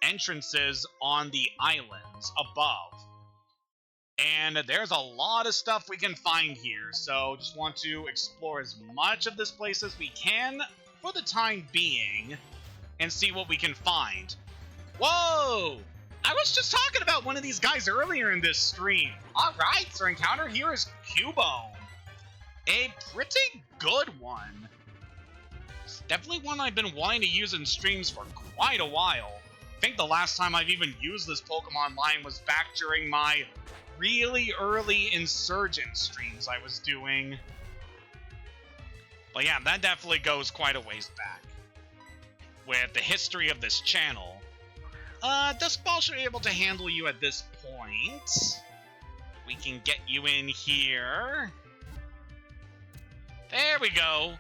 entrances on the islands above. And there's a lot of stuff we can find here, so just want to explore as much of this place as we can for the time being and see what we can find. Whoa! I was just talking about one of these guys earlier in this stream. Alright, so our encounter here is Cubone. A pretty good one. It's definitely one I've been wanting to use in streams for quite a while. I think the last time I've even used this Pokemon line was back during my really early Insurgent streams I was doing. But yeah, that definitely goes quite a ways back with the history of this channel. Duskball should be able to handle you at this point. We can get you in here. There we go.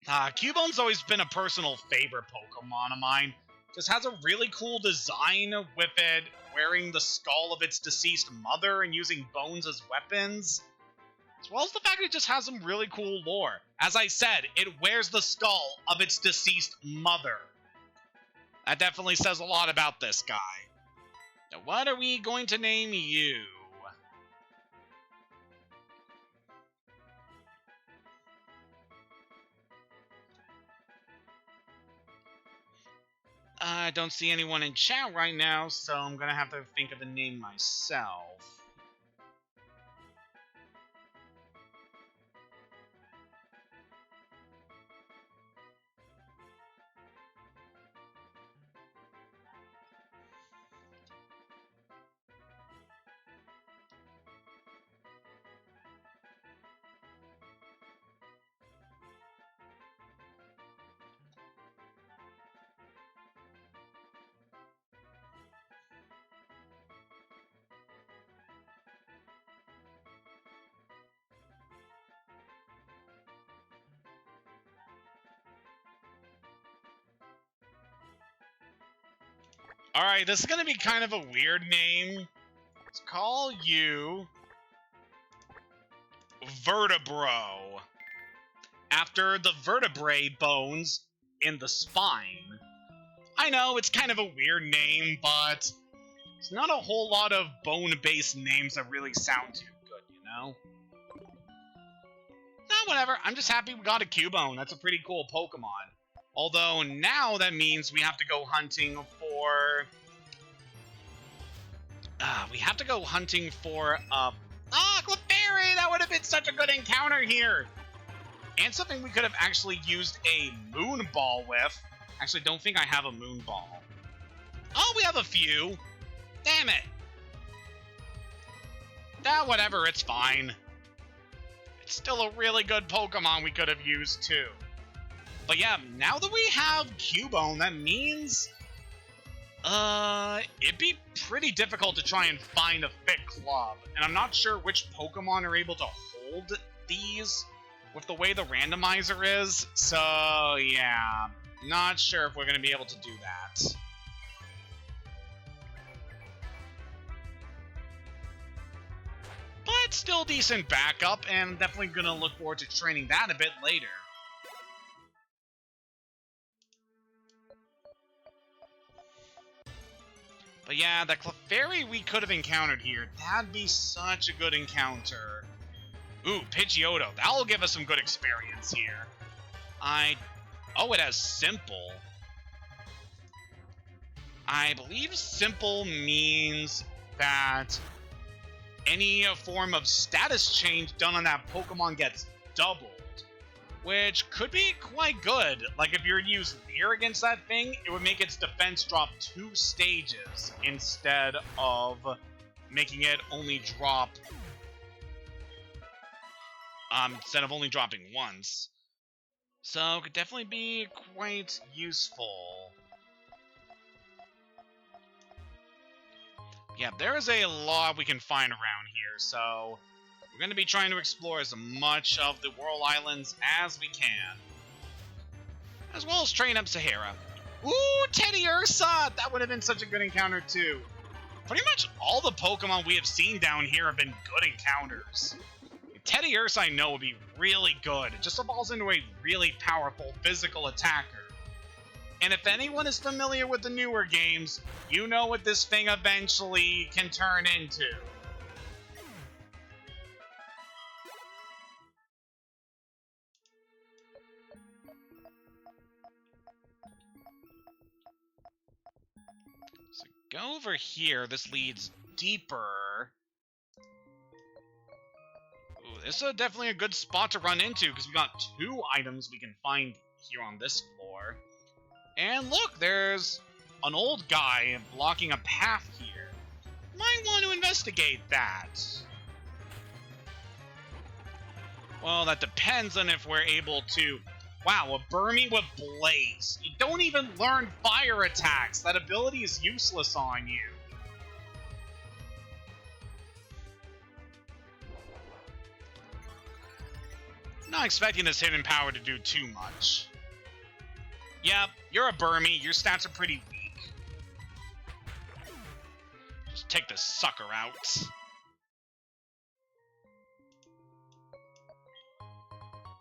Cubone's always been a personal favorite Pokemon of mine. Just has a really cool design with it wearing the skull of its deceased mother and using bones as weapons. As well as the fact that it just has some really cool lore. As I said, it wears the skull of its deceased mother. That definitely says a lot about this guy. Now, what are we going to name you? I don't see anyone in chat right now, so I'm gonna have to think of a name myself. Alright, this is gonna be kind of a weird name. Let's call you Vertebro, after the vertebrae bones in the spine. I know, it's kind of a weird name, but it's not a whole lot of bone-based names that really sound too good, you know? Whatever, I'm just happy we got a Cubone. That's a pretty cool Pokemon. Although, now that means we have to go hunting for... Clefairy! That would have been such a good encounter here! And something we could have actually used a Moon Ball with. Actually, don't think I have a Moon Ball. Oh, we have a few! Damn it! Whatever, it's fine. It's still a really good Pokemon we could have used, too. But yeah, now that we have Cubone, that means... it'd be pretty difficult to try and find a fit club. And I'm not sure which Pokemon are able to hold these with the way the randomizer is. So, yeah. Not sure if we're going to be able to do that. But still decent backup, and I'm definitely going to look forward to training that a bit later. But yeah, the Clefairy we could have encountered here, that'd be such a good encounter. Ooh, Pidgeotto, that'll give us some good experience here. Oh, it has Simple. I believe Simple means that any form of status change done on that Pokemon gets doubled, which could be quite good. Like, if you were to use Leer against that thing, it would make its defense drop 2 stages instead of making it only drop... instead of only dropping once. So, it could definitely be quite useful. Yeah, there is a lot we can find around here, so we're going to be trying to explore as much of the Whirl Islands as we can. As well as train up Sahara. Ooh, Teddy Ursa! That would have been such a good encounter, too. Pretty much all the Pokemon we have seen down here have been good encounters. Teddy Ursa, I know, would be really good. It just evolves into a really powerful physical attacker. And if anyone is familiar with the newer games, you know what this thing eventually can turn into. So go over here. This leads deeper. Ooh, this is definitely a good spot to run into because we got 2 items we can find here on this floor. And look, there's an old guy blocking a path here. Might want to investigate that. Well, that depends on if we're able to... Wow, a Burmy with Blaze. You don't even learn fire attacks. That ability is useless on you. Not expecting this hidden power to do too much. Yep, you're a Burmy. Your stats are pretty weak. Just take this sucker out.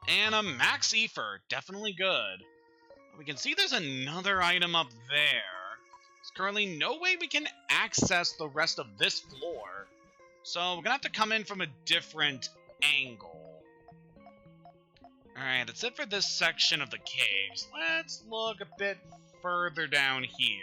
And a Max Ether. Definitely good. We can see there's another item up there. There's currently no way we can access the rest of this floor. So we're going to have to come in from a different angle. Alright, that's it for this section of the caves. Let's look a bit further down here.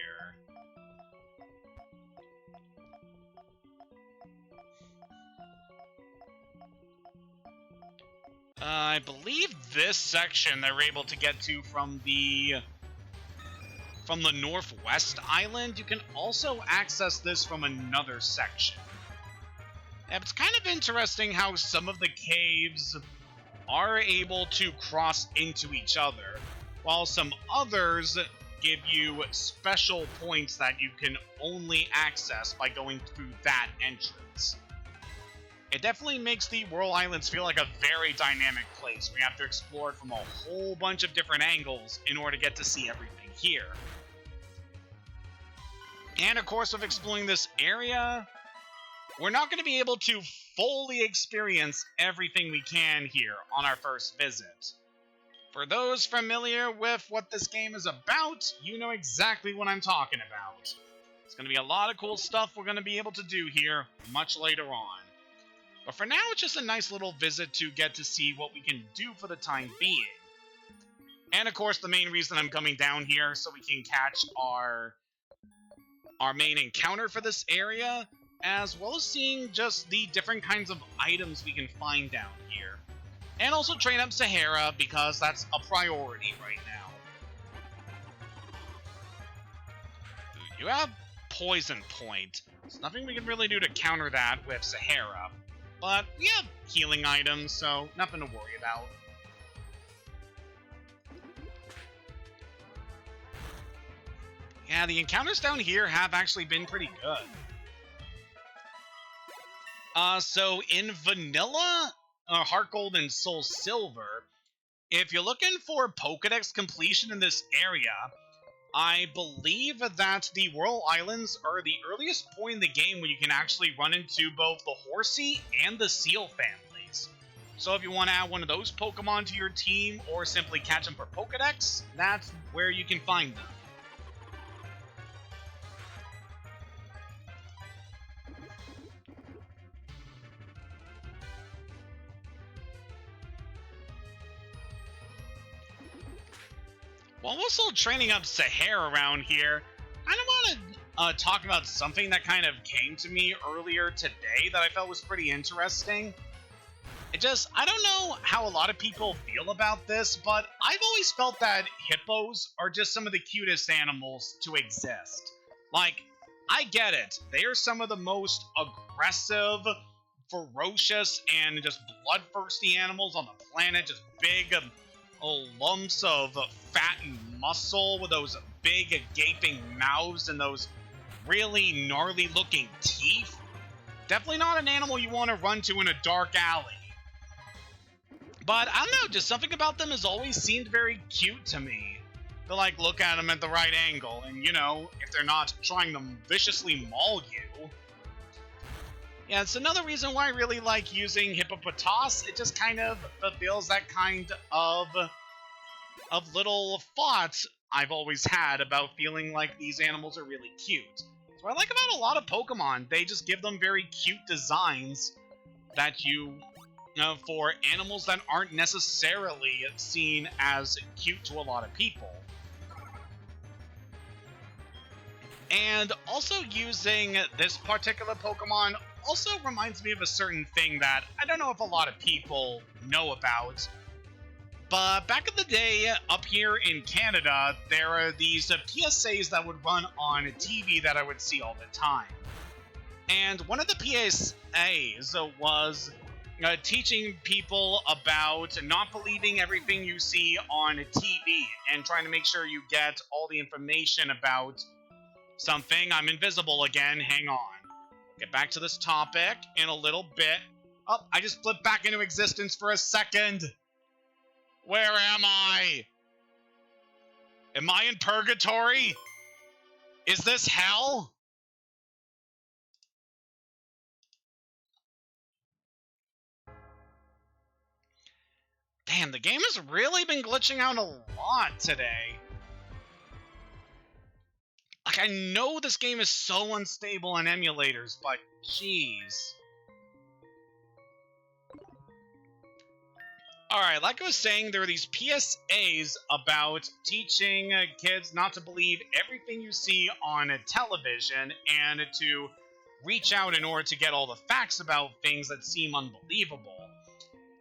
I believe this section they're able to get to from the Northwest Island. You can also access this from another section. Yeah, it's kind of interesting how some of the caves are able to cross into each other, while some others give you special points that you can only access by going through that entrance. It definitely makes the Whirl Islands feel like a very dynamic place. We have to explore it from a whole bunch of different angles in order to get to see everything here. And of course, with exploring this area, we're not going to be able to fully experience everything we can here on our first visit. For those familiar with what this game is about, you know exactly what I'm talking about. It's going to be a lot of cool stuff we're going to be able to do here much later on. But for now, it's just a nice little visit to get to see what we can do for the time being. And of course, the main reason I'm coming down here so we can catch our main encounter for this area, as well as seeing just the different kinds of items we can find down here. And also train up Sahara, because that's a priority right now. You have Poison Point. There's nothing we can really do to counter that with Sahara. But we have healing items, so nothing to worry about. Yeah, the encounters down here have actually been pretty good. So in Vanilla, Heart Gold and Soul Silver, if you're looking for Pokédex completion in this area, I believe that the Whirl Islands are the earliest point in the game where you can actually run into both the Horsey and the Seal families. So if you want to add one of those Pokemon to your team, or simply catch them for Pokédex, that's where you can find them. While we're still training up Sahara around here, I want to talk about something that kind of came to me earlier today that I felt was pretty interesting. I don't know how a lot of people feel about this, but I've always felt that hippos are just some of the cutest animals to exist. Like, I get it. They are some of the most aggressive, ferocious, and just bloodthirsty animals on the planet. Just big lumps of fat and muscle with those big gaping mouths and those really gnarly looking teeth. Definitely not an animal you want to run to in a dark alley. But I don't know, just something about them has always seemed very cute to me. To like look at them at the right angle and, you know, if they're not trying to viciously maul you. Yeah, it's another reason why I really like using Hippopotas. It just kind of fulfills that kind of little thoughts I've always had about feeling like these animals are really cute. So what I like about a lot of Pokemon, they just give them very cute designs that you know, for animals that aren't necessarily seen as cute to a lot of people. And also using this particular Pokemon also reminds me of a certain thing that I don't know if a lot of people know about. But back in the day, up here in Canada, there are these PSAs that would run on TV that I would see all the time. And one of the PSAs was teaching people about not believing everything you see on TV and trying to make sure you get all the information about something. I'm invisible again, hang on. Get back to this topic in a little bit. Oh, I just flipped back into existence for a second. Where am I? Am I in purgatory? Is this hell? Damn, the game has really been glitching out a lot today. Like, I know this game is so unstable on emulators, but jeez. Alright, like I was saying, there are these PSAs about teaching kids not to believe everything you see on television and to reach out in order to get all the facts about things that seem unbelievable.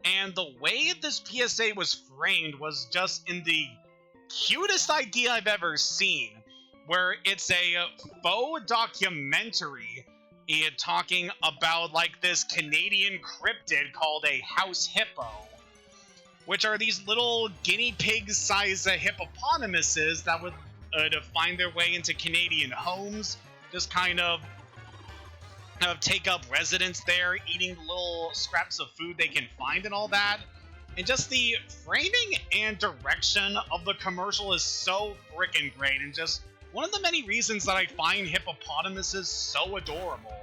And the way this PSA was framed was just in the cutest idea I've ever seen, where it's a faux documentary talking about like this Canadian cryptid called a house hippo, which are these little guinea pig-sized hippopotamuses that would find their way into Canadian homes, just kind of take up residence there, eating the little scraps of food they can find and all that. And just the framing and direction of the commercial is so freaking great, and just one of the many reasons that I find hippopotamuses so adorable.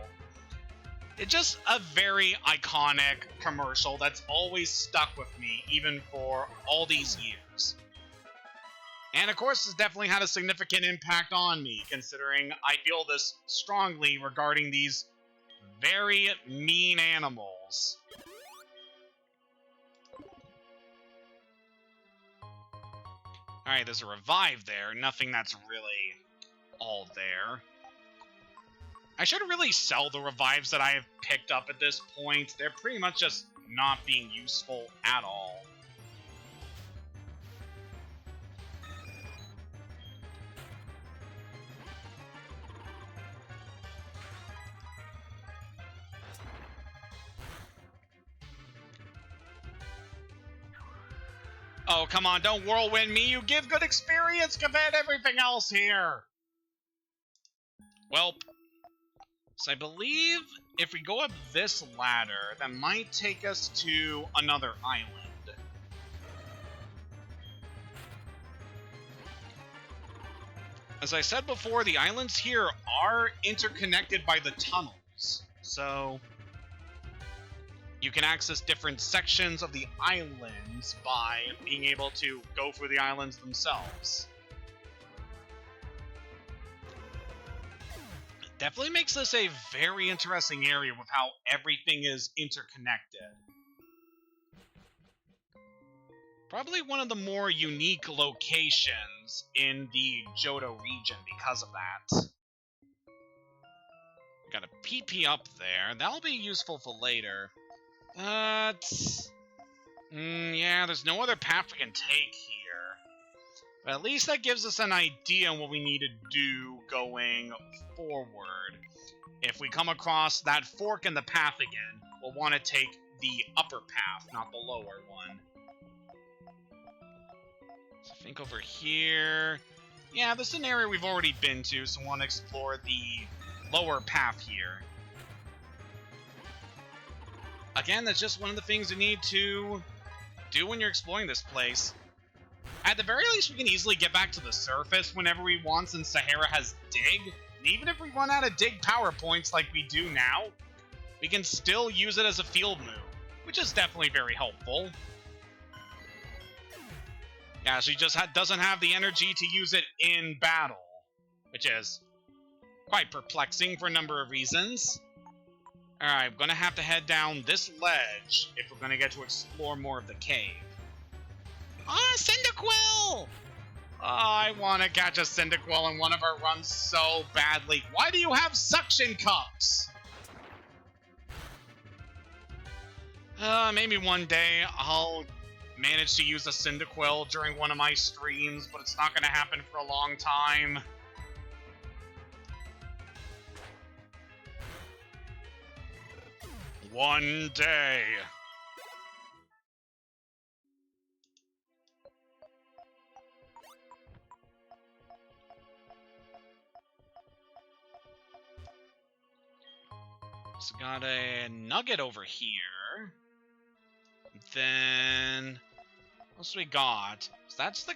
It's just a very iconic commercial that's always stuck with me, even for all these years. And of course, it's definitely had a significant impact on me, considering I feel this strongly regarding these very mean animals. Alright, there's a revive there. Nothing that's really all there. I should really sell the revives that I have picked up at this point. They're pretty much just not being useful at all. Oh, come on, don't whirlwind me. You give good experience compared to everything else here. Welp. So I believe if we go up this ladder, that might take us to another island. As I said before, the islands here are interconnected by the tunnels. So you can access different sections of the islands by being able to go through the islands themselves. Definitely makes this a very interesting area with how everything is interconnected. Probably one of the more unique locations in the Johto region because of that. Got a PP up there. That'll be useful for later. Yeah, there's no other path we can take here. But at least that gives us an idea on what we need to do going forward. If we come across that fork in the path again, we'll want to take the upper path, not the lower one. So I think over here... Yeah, this is an area we've already been to, so we want to explore the lower path here. Again, that's just one of the things you need to do when you're exploring this place. At the very least, we can easily get back to the surface whenever we want, since Sahara has Dig. And even if we run out of Dig power points like we do now, we can still use it as a field move, which is definitely very helpful. Yeah, she just doesn't have the energy to use it in battle, which is quite perplexing for a number of reasons. Alright, I'm gonna have to head down this ledge if we're gonna get to explore more of the cave. Ah, Cyndaquil! Oh, I want to catch a Cyndaquil in one of our runs so badly. Why do you have suction cups? Maybe one day I'll manage to use a Cyndaquil during one of my streams, but it's not going to happen for a long time. One day. So got a nugget over here. Then what else we got? So that's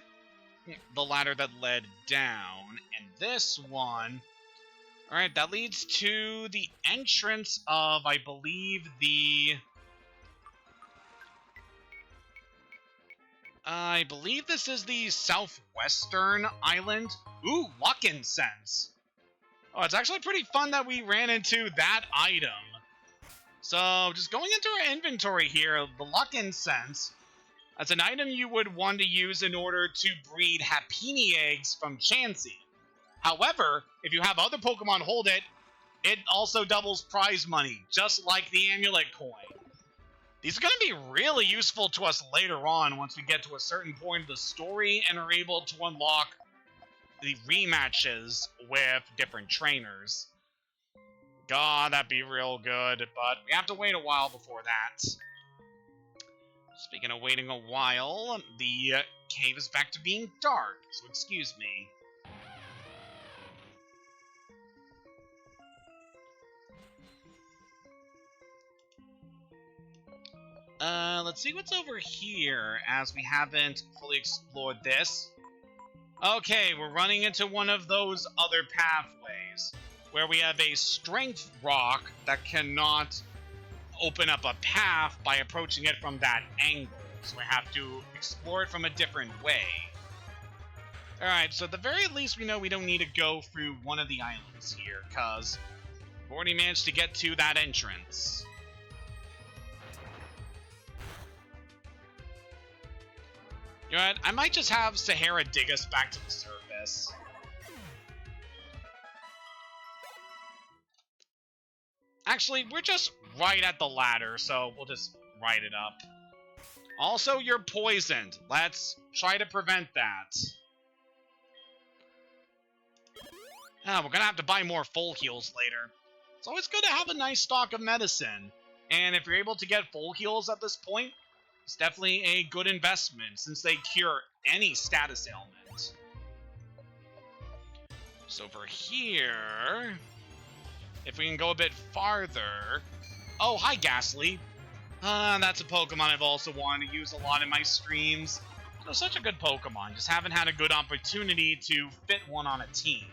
the ladder that led down, and this one. All right, that leads to the entrance of, I believe, I believe this is the southwestern island. Ooh, luck incense. Oh, it's actually pretty fun that we ran into that item. So, just going into our inventory here, the luck incense. That's an item you would want to use in order to breed Happiny eggs from Chansey. However, if you have other Pokemon hold it, it also doubles prize money, just like the amulet coin. These are going to be really useful to us later on once we get to a certain point of the story and are able to unlock the rematches with different trainers. God, that'd be real good, but we have to wait a while before that. Speaking of waiting a while, the cave is back to being dark, so excuse me. Let's see what's over here, as we haven't fully explored this. Okay, we're running into one of those other pathways, where we have a strength rock that cannot open up a path by approaching it from that angle, so we have to explore it from a different way. Alright, so at the very least we know we don't need to go through one of the islands here, because we've already managed to get to that entrance. You know what, I might just have Sahara dig us back to the surface. Actually, we're just right at the ladder, so we'll just write it up. Also, you're poisoned. Let's try to prevent that. We're gonna have to buy more full heals later. It's always good to have a nice stock of medicine. And if you're able to get full heals at this point, it's definitely a good investment, since they cure any status ailment. So over here, if we can go a bit farther... Oh, hi, Ghastly. That's a Pokemon I've also wanted to use a lot in my streams. So such a good Pokemon, just haven't had a good opportunity to fit one on a team.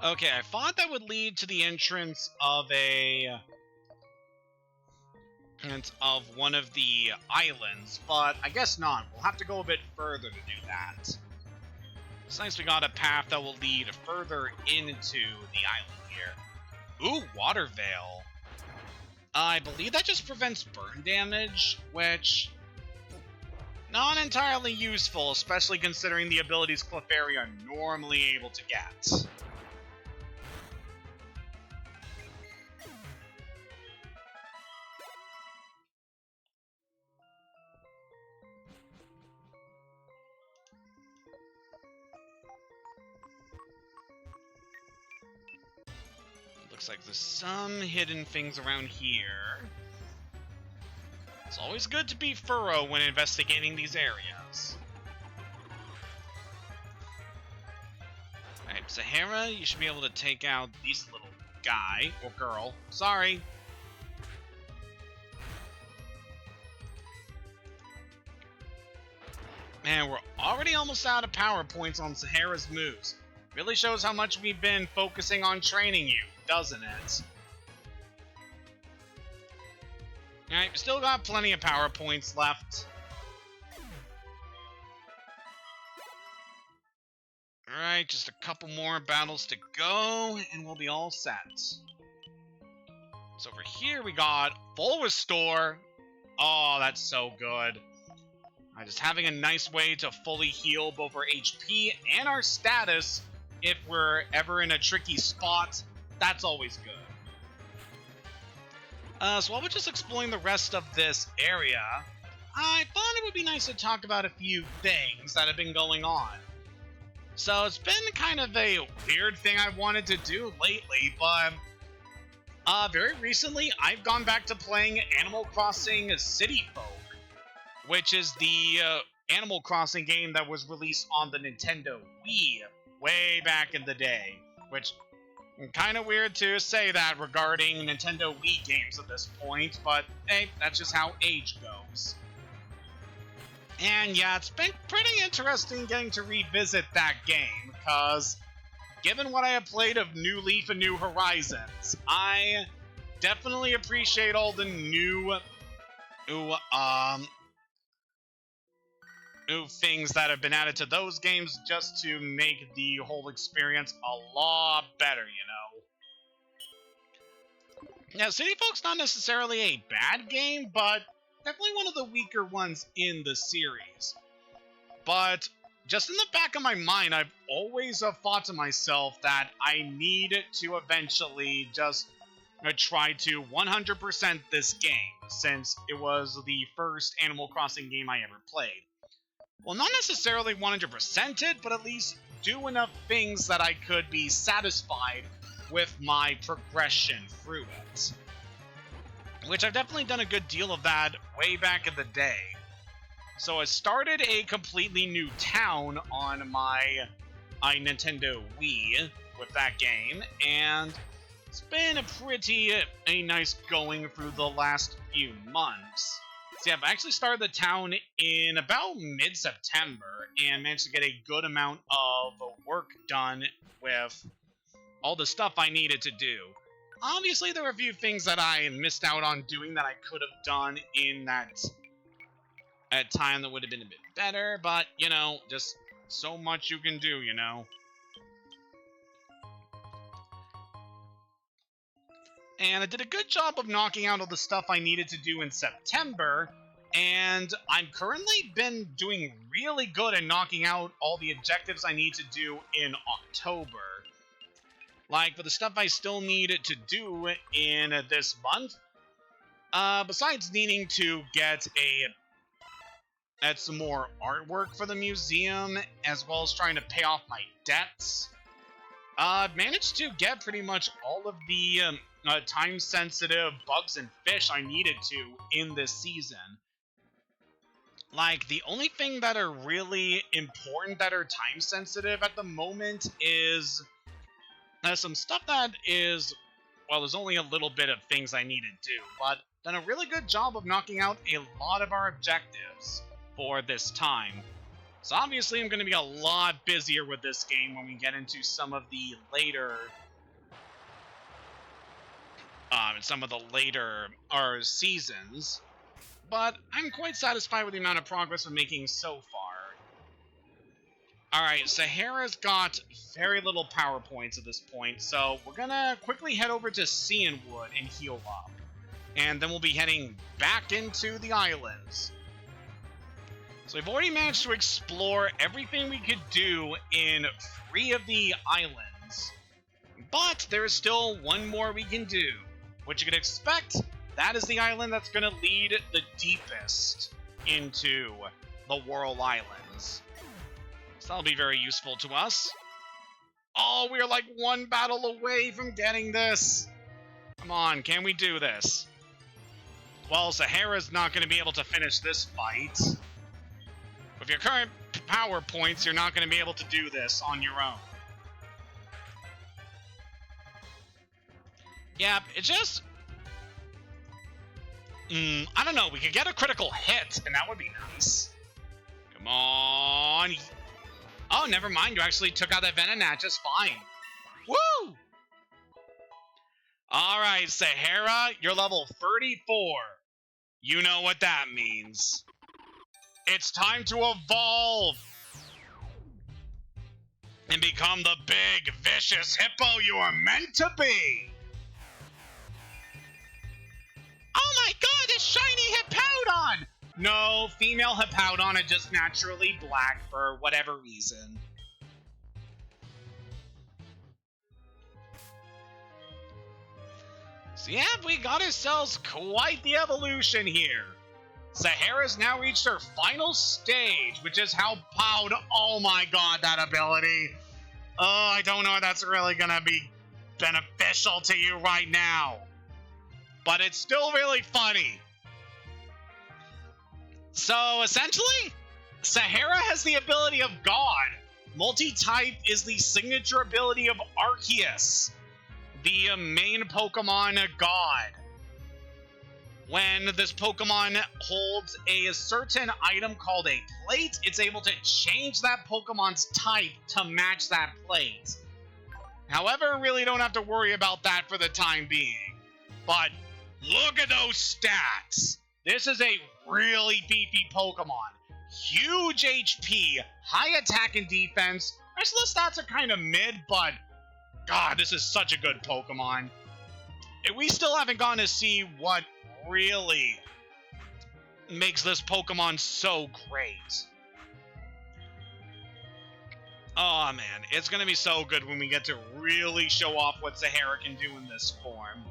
Okay, I thought that would lead to the entrance of one of the islands, but I guess not. We'll have to go a bit further to do that. It's nice we got a path that will lead further into the island here. Ooh, Water Veil. I believe that just prevents burn damage, which... not entirely useful, especially considering the abilities Clefairy are normally able to get. Looks like there's some hidden things around here. It's always good to be thorough when investigating these areas. Alright, Sahara, you should be able to take out this little guy, or girl. Sorry. Man, we're already almost out of power points on Sahara's moves. Really shows how much we've been focusing on training you, doesn't it? Alright, still got plenty of power points left. Alright, just a couple more battles to go, and we'll be all set. So over here we got full restore. Oh, that's so good. Just having a nice way to fully heal both our HP and our status if we're ever in a tricky spot, that's always good. So while we're just exploring the rest of this area, I thought it would be nice to talk about a few things that have been going on. So it's been kind of a weird thing I wanted to do lately, but very recently I've gone back to playing Animal Crossing City Folk, which is the Animal Crossing game that was released on the Nintendo Wii way back in the day, which kind of weird to say that regarding Nintendo Wii games at this point, but hey, that's just how age goes. And yeah, it's been pretty interesting getting to revisit that game, because given what I have played of New Leaf and New Horizons, I definitely appreciate all the new things that have been added to those games just to make the whole experience a lot better, you know? Now, City Folk's not necessarily a bad game, but definitely one of the weaker ones in the series. But just in the back of my mind, I've always thought to myself that I need to eventually just try to 100% this game, since it was the first Animal Crossing game I ever played. Well, not necessarily 100% it, but at least do enough things that I could be satisfied with my progression through it. which I've definitely done a good deal of that way back in the day. So I started a completely new town on my Nintendo Wii with that game, and it's been a nice going through the last few months. So yeah, I've actually started the town in about mid-September and managed to get a good amount of work done with all the stuff I needed to do. Obviously, there were a few things that I missed out on doing that I could have done in that time that would have been a bit better, but, you know, just so much you can do, you know. And I did a good job of knocking out all the stuff I needed to do in September, and I've currently been doing really good at knocking out all the objectives I need to do in October. Like, for the stuff I still need to do in this month, besides needing to get some more artwork for the museum, as well as trying to pay off my debts, I've managed to get pretty much all of the time-sensitive bugs and fish I needed to in this season. Like, the only thing that are really important that are time-sensitive at the moment is some stuff that is, well, there's only a little bit of things I need to do, but done a really good job of knocking out a lot of our objectives for this time. So obviously I'm going to be a lot busier with this game when we get into some of the later seasons, but I'm quite satisfied with the amount of progress we're making so far. Alright, Sahara's got very little power points at this point, so we're gonna quickly head over to Cianwood and heal up. And then we'll be heading back into the islands. So we've already managed to explore everything we could do in 3 of the islands. But there is still one more we can do. What you can expect, that is the island that's gonna lead the deepest into the Whirl Islands. So that'll be very useful to us. Oh, we're like one battle away from getting this. Come on, can we do this? Well, Sahara's not going to be able to finish this fight. With your current power points, you're not going to be able to do this on your own. Yeah, it just... I don't know, we could get a critical hit, and that would be nice. Come on. Oh, never mind, you actually took out that Venonat just fine. Woo! Alright, Sahara, you're level 34. You know what that means. It's time to evolve! And become the big, vicious hippo you are meant to be! Oh my god, it's shiny Hippowdon! No, female Hippowdon are just naturally black for whatever reason. So yeah, we got ourselves quite the evolution here. Sahara's now reached her final stage, which is how proud. Oh my god, that ability. Oh, I don't know if that's really gonna be beneficial to you right now. But it's still really funny. So, essentially, Sahara has the ability of God. Multi-type is the signature ability of Arceus, the main Pokemon God. When this Pokemon holds a certain item called a plate, it's able to change that Pokemon's type to match that plate. However, really don't have to worry about that for the time being. But look at those stats! This is a really beefy Pokemon. Huge HP, high attack and defense. Rest of the stats are kind of mid, but god, this is such a good Pokemon. And we still haven't gone to see what really makes this Pokemon so great. Oh man, it's gonna be so good when we get to really show off what Sahara can do in this form.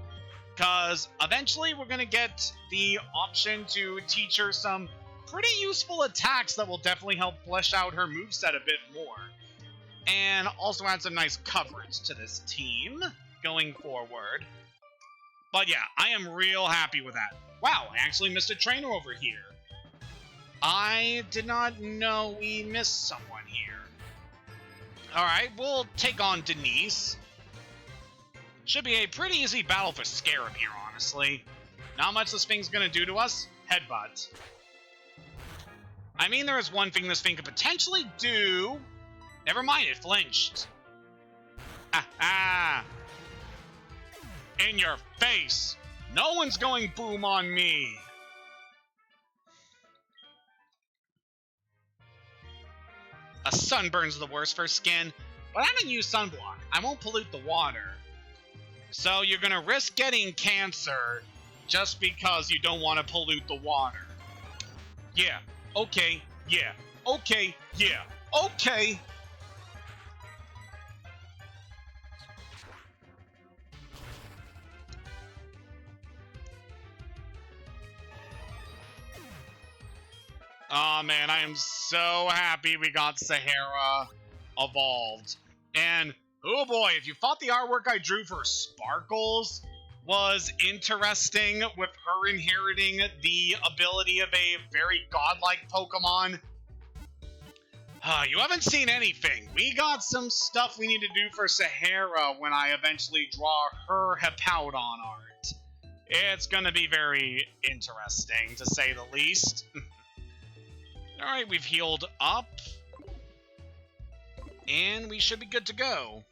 Because eventually we're going to get the option to teach her some pretty useful attacks that will definitely help flesh out her moveset a bit more. And also add some nice coverage to this team going forward. But yeah, I am real happy with that. Wow, I actually missed a trainer over here. I did not know we missed someone here. Alright, we'll take on Denise. Should be a pretty easy battle for Scarab here, honestly. Not much this thing's gonna do to us. Headbutt. I mean, there is one thing this thing could potentially do. Never mind, it flinched. Ah. In your face. No one's going boom on me. A sunburn's the worst for skin, but I don't use sunblock. I won't pollute the water. So you're gonna risk getting cancer just because you don't want to pollute the water. Yeah, okay, yeah, okay, yeah, okay. Oh man, I am so happy we got Sahara evolved. And oh boy, if you thought the artwork I drew for Sparkles was interesting with her inheriting the ability of a very godlike Pokemon, you haven't seen anything. We got some stuff we need to do for Sahara when I eventually draw her Hippowdon art. It's gonna be very interesting, to say the least. Alright, we've healed up. And we should be good to go.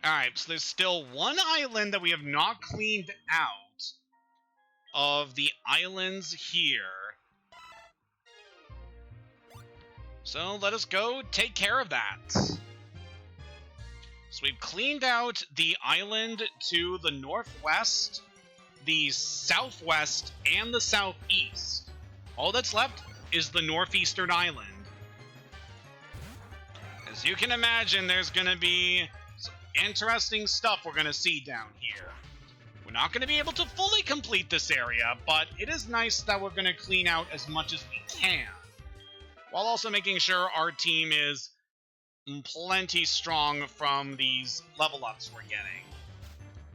Alright, so there's still one island that we have not cleaned out of the islands here. So let us go take care of that. So we've cleaned out the island to the northwest, the southwest, and the southeast. All that's left is the northeastern island. As you can imagine, there's going to be some interesting stuff we're going to see down here. We're not going to be able to fully complete this area, but it is nice that we're going to clean out as much as we can, while also making sure our team is plenty strong from these level ups we're getting.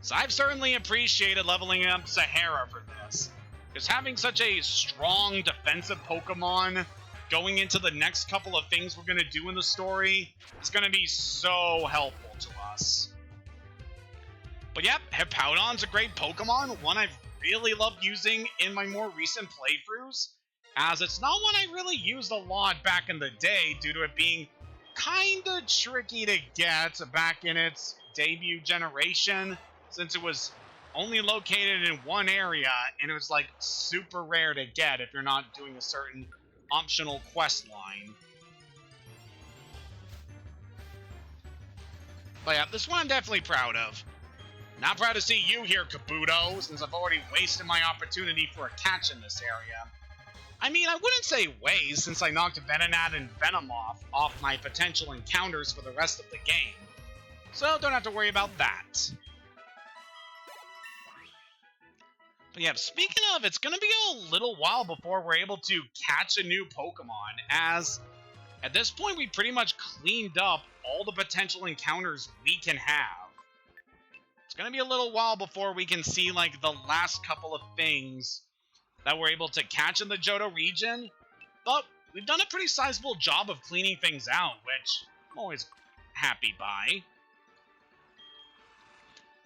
So I've certainly appreciated leveling up Sahara for this, because having such a strong defensive Pokemon going into the next couple of things we're going to do in the story is going to be so helpful to us. But yep, Hippowdon's a great Pokemon, one I've really loved using in my more recent playthroughs, as it's not one I really used a lot back in the day due to it being kinda tricky to get back in its debut generation, since it was only located in one area, and it was like super rare to get if you're not doing a certain optional quest line. But yeah, this one I'm definitely proud of. Not proud to see you here, Kabuto, since I've already wasted my opportunity for a catch in this area. I mean, I wouldn't say waste, since I knocked Venonat and Venomoth off my potential encounters for the rest of the game. So don't have to worry about that. But yeah, speaking of, it's going to be a little while before we're able to catch a new Pokemon, as at this point we pretty much cleaned up all the potential encounters we can have. It's going to be a little while before we can see like the last couple of things that we're able to catch in the Johto region, but we've done a pretty sizable job of cleaning things out, which I'm always happy by.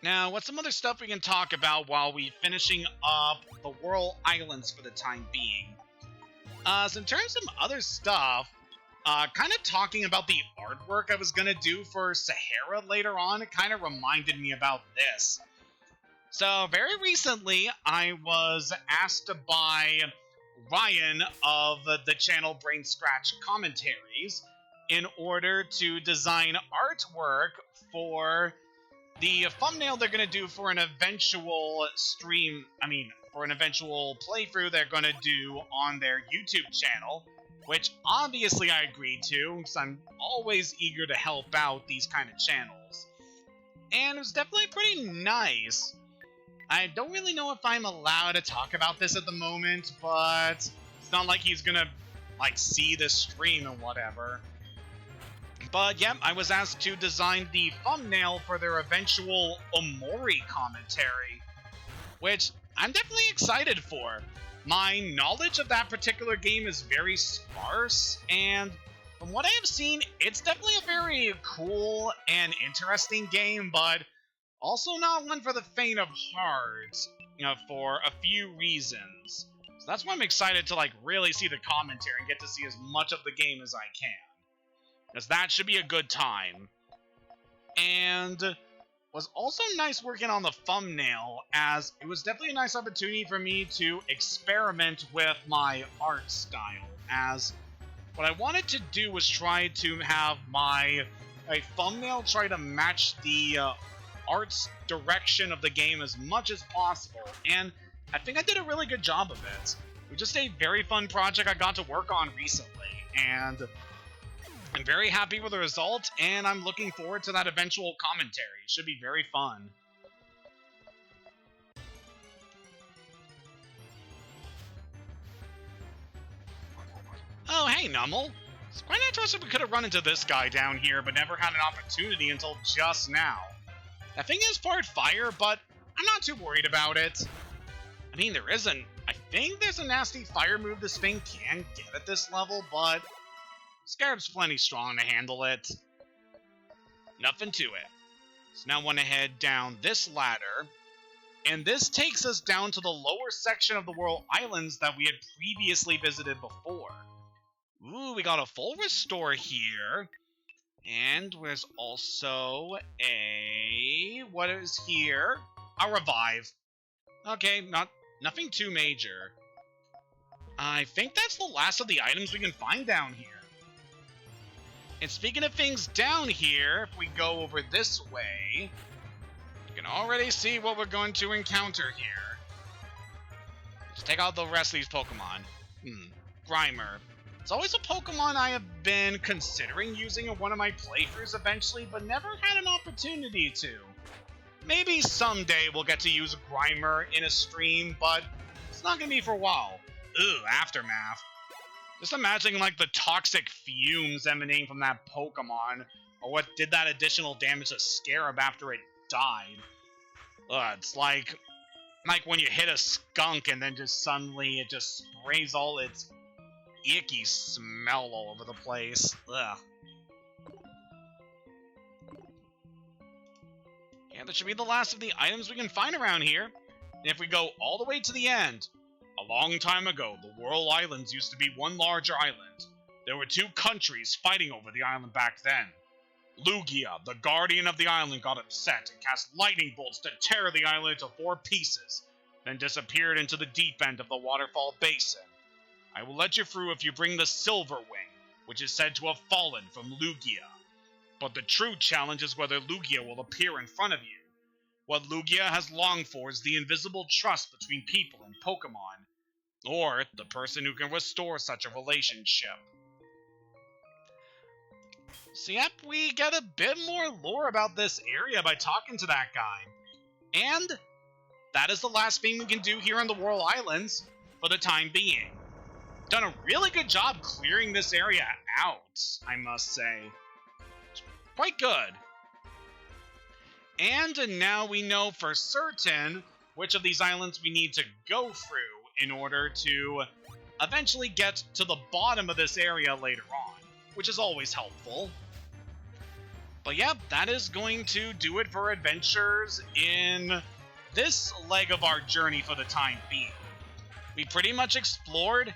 Now, what's some other stuff we can talk about while we finishing up the Whirl Islands for the time being? So in terms of other stuff, kind of talking about the artwork I was going to do for Sahara later on, it kind of reminded me about this. So very recently, I was asked by Ryan of the channel Brain Scratch Commentaries in order to design artwork for the thumbnail they're going to do for an eventual for an eventual playthrough they're going to do on their YouTube channel, which obviously I agreed to, because I'm always eager to help out these kind of channels. And it was definitely pretty nice. I don't really know if I'm allowed to talk about this at the moment, but it's not like he's gonna, like, see this stream and whatever. But yeah, I was asked to design the thumbnail for their eventual Omori commentary, which I'm definitely excited for. My knowledge of that particular game is very sparse, and from what I have seen, it's definitely a very cool and interesting game, but also not one for the faint of heart, for a few reasons. So that's why I'm excited to really see the commentary and get to see as much of the game as I can, because that should be a good time. And was also nice working on the thumbnail, as it was definitely a nice opportunity for me to experiment with my art style, as what I wanted to do was try to have my thumbnail try to match the art's direction of the game as much as possible, and I think I did a really good job of it. It was just a very fun project I got to work on recently, and I'm very happy with the result, and I'm looking forward to that eventual commentary. It should be very fun. Oh, hey, Nummel. It's quite interesting we could have run into this guy down here, but never had an opportunity until just now. That thing is part fire, but I'm not too worried about it. I mean, I think there's a nasty fire move this thing can get at this level, but Scarab's plenty strong to handle it. Nothing to it. So now I want to head down this ladder, and this takes us down to the lower section of the World Islands that we had previously visited before. Ooh, we got a full restore here. And there's also what is here? A revive. Okay, nothing too major. I think that's the last of the items we can find down here. And speaking of things down here, if we go over this way, you can already see what we're going to encounter here. Let's take out the rest of these Pokemon. Grimer. It's always a Pokemon I have been considering using in one of my playthroughs eventually, but never had an opportunity to. Maybe someday we'll get to use Grimer in a stream, but it's not gonna be for a while. Ugh, Aftermath. Just imagining the toxic fumes emanating from that Pokemon, or what did that additional damage to Scarab after it died. Ugh, it's like when you hit a skunk and then just suddenly it just sprays all its icky smell all over the place. Ugh. Yeah, that should be the last of the items we can find around here. And if we go all the way to the end, a long time ago, the World Islands used to be one larger island. There were two countries fighting over the island back then. Lugia, the guardian of the island, got upset and cast lightning bolts to tear the island into 4 pieces, then disappeared into the deep end of the waterfall basin. I will let you through if you bring the Silver Wing, which is said to have fallen from Lugia. But the true challenge is whether Lugia will appear in front of you. What Lugia has longed for is the invisible trust between people and Pokemon, or the person who can restore such a relationship. So yep, we get a bit more lore about this area by talking to that guy. And that is the last thing we can do here on the World Islands, for the time being. Done a really good job clearing this area out, I must say. It's quite good. And now we know for certain which of these islands we need to go through in order to eventually get to the bottom of this area later on, which is always helpful. But yeah, that is going to do it for adventures in this leg of our journey for the time being. We pretty much explored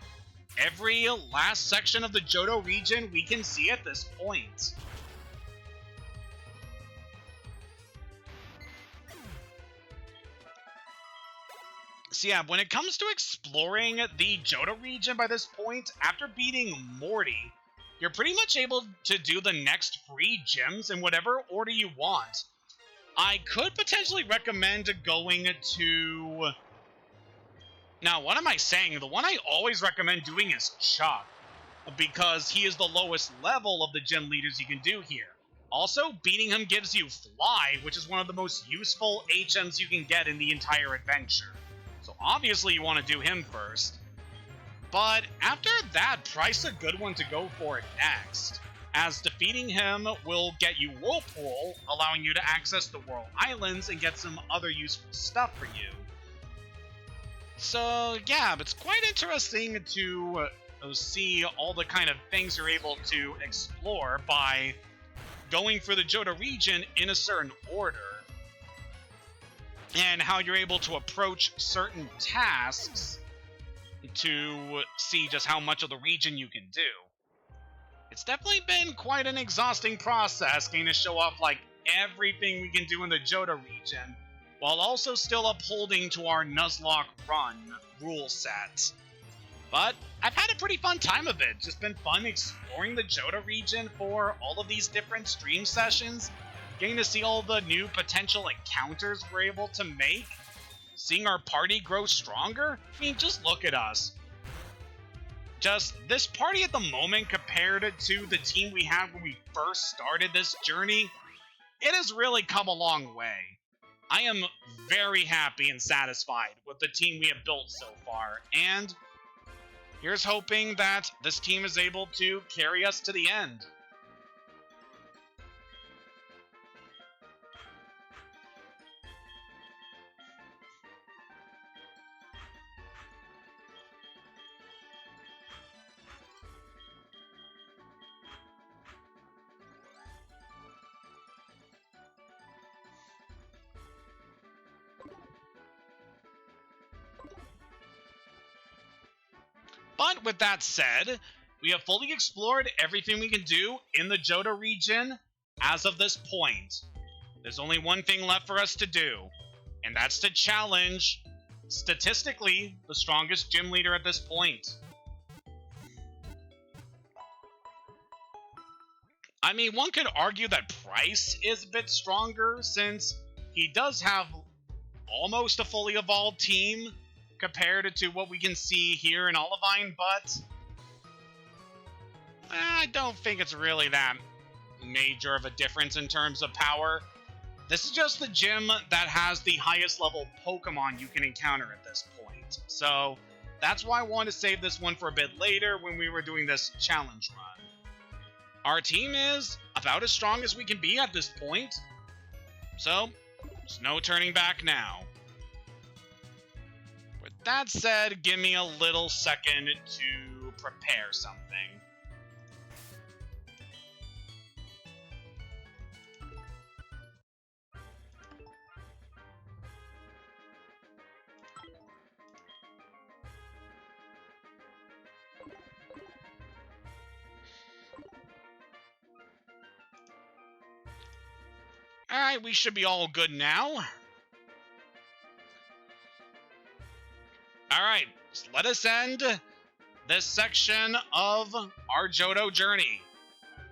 every last section of the Johto region we can see at this point. So yeah, when it comes to exploring the Johto region by this point, after beating Morty, you're pretty much able to do the next 3 gyms in whatever order you want. I could potentially recommend going to... Now, what am I saying? The one I always recommend doing is Chuck, because he is the lowest level of the gym leaders you can do here. Also, beating him gives you Fly, which is one of the most useful HMs you can get in the entire adventure. So obviously you want to do him first. But after that, Price a good one to go for it next. as defeating him will get you Whirlpool, allowing you to access the Whirl Islands and get some other useful stuff for you. So yeah, it's quite interesting to see all the kind of things you're able to explore by going for the Johto region in a certain order, and how you're able to approach certain tasks to see just how much of the region you can do. It's definitely been quite an exhausting process getting to show off like everything we can do in the Johto region, while also still upholding to our Nuzlocke run rule set. But I've had a pretty fun time of it. Just been fun exploring the Johto region for all of these different stream sessions, getting to see all the new potential encounters we're able to make, seeing our party grow stronger. I mean, just look at us. Just this party at the moment compared to the team we had when we first started this journey, it has really come a long way. I am very happy and satisfied with the team we have built so far, and here's hoping that this team is able to carry us to the end. But with that said, we have fully explored everything we can do in the Johto region as of this point. There's only one thing left for us to do, and that's to challenge, statistically, the strongest gym leader at this point. I mean, one could argue that Price is a bit stronger, since he does have almost a fully evolved team compared to what we can see here in Olivine, but I don't think it's really that major of a difference in terms of power. This is just the gym that has the highest level Pokemon you can encounter at this point. So that's why I wanted to save this one for a bit later when we were doing this challenge run. Our team is about as strong as we can be at this point, so there's no turning back now. That said, give me a little second to prepare something. Alright, we should be all good now. Alright, so let us end this section of our Johto journey,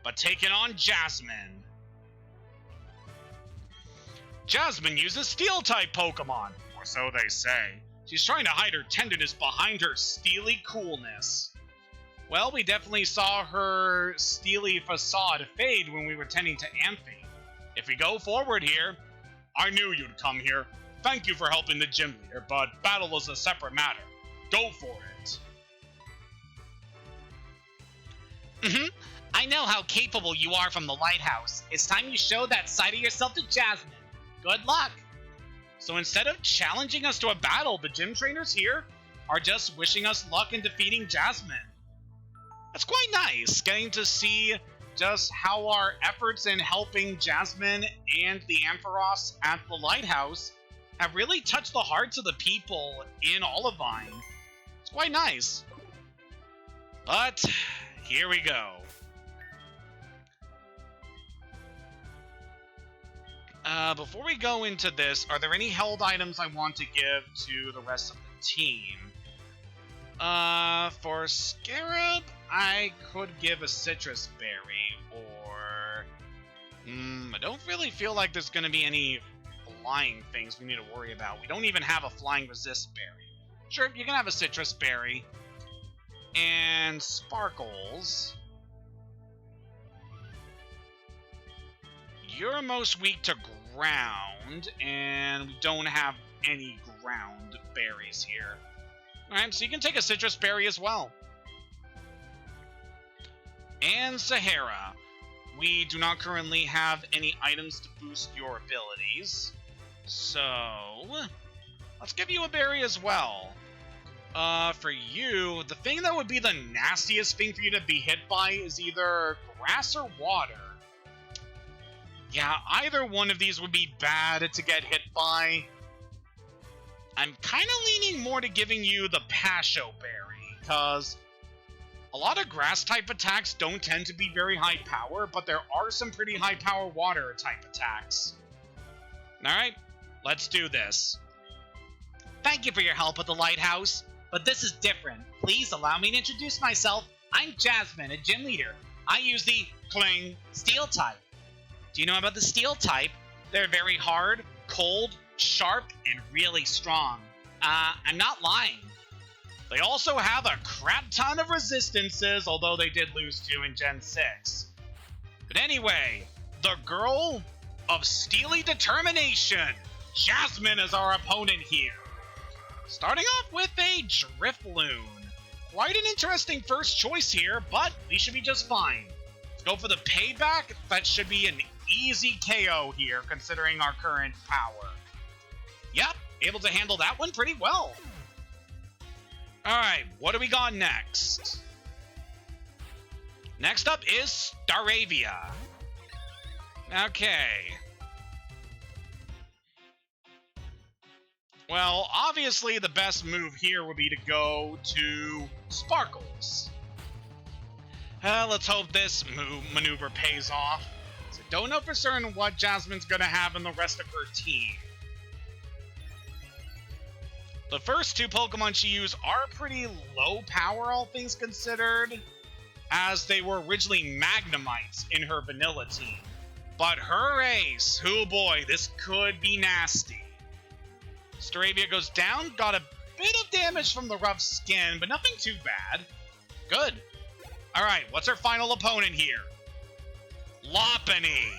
but taking on Jasmine. Jasmine uses Steel-type Pokemon, or so they say. She's trying to hide her tenderness behind her steely coolness. Well, we definitely saw her steely facade fade when we were tending to Amphi. If we go forward here, I knew you'd come here. Thank you for helping the gym leader, but battle is a separate matter. Go for it. I know how capable you are from the lighthouse. It's time you showed that side of yourself to Jasmine. Good luck. So instead of challenging us to a battle, the gym trainers here are just wishing us luck in defeating Jasmine. That's quite nice, getting to see just how our efforts in helping Jasmine and the Ampharos at the lighthouse have really touched the hearts of the people in Olivine. It's quite nice. But here we go. Before we go into this, are there any held items I want to give to the rest of the team? For Scarab, I could give a citrus berry, or I don't really feel like there's going to be any flying things we need to worry about. We don't even have a flying resist berry. Sure, you can have a citrus berry. And Sparkles, you're most weak to ground, and we don't have any ground berries here. Alright, so you can take a citrus berry as well. And Sahara, we do not currently have any items to boost your abilities. So, let's give you a berry as well. For you, the thing that would be the nastiest thing for you to be hit by is either grass or water. Yeah, either one of these would be bad to get hit by. I'm kind of leaning more to giving you the Pasho Berry, because a lot of grass-type attacks don't tend to be very high power, but there are some pretty high-power water-type attacks. Alright, let's do this. Thank you for your help with the lighthouse, but this is different. Please allow me to introduce myself. I'm Jasmine, a gym leader. I use the Cling. Steel type. Do you know about the Steel type? They're very hard, cold, sharp, and really strong. I'm not lying. They also have a crap ton of resistances, although they did lose 2 in Gen 6. But anyway, the girl of steely determination, Jasmine, is our opponent here. Starting off with a Drifloon. Quite an interesting first choice here, but we should be just fine. Let's go for the payback. That should be an easy KO here, considering our current power. Yep, able to handle that one pretty well. Alright, what do we got next? Next up is Staravia. Okay. Well, obviously the best move here would be to go to Sparkles. Let's hope this maneuver pays off. So don't know for certain what Jasmine's gonna have in the rest of her team. The first 2 Pokemon she used are pretty low power, all things considered, as they were originally Magnemites in her vanilla team. But her ace, oh boy, this could be nasty. Staravia goes down, got a bit of damage from the rough skin, but nothing too bad. Good. Alright, what's our final opponent here? Lopunny.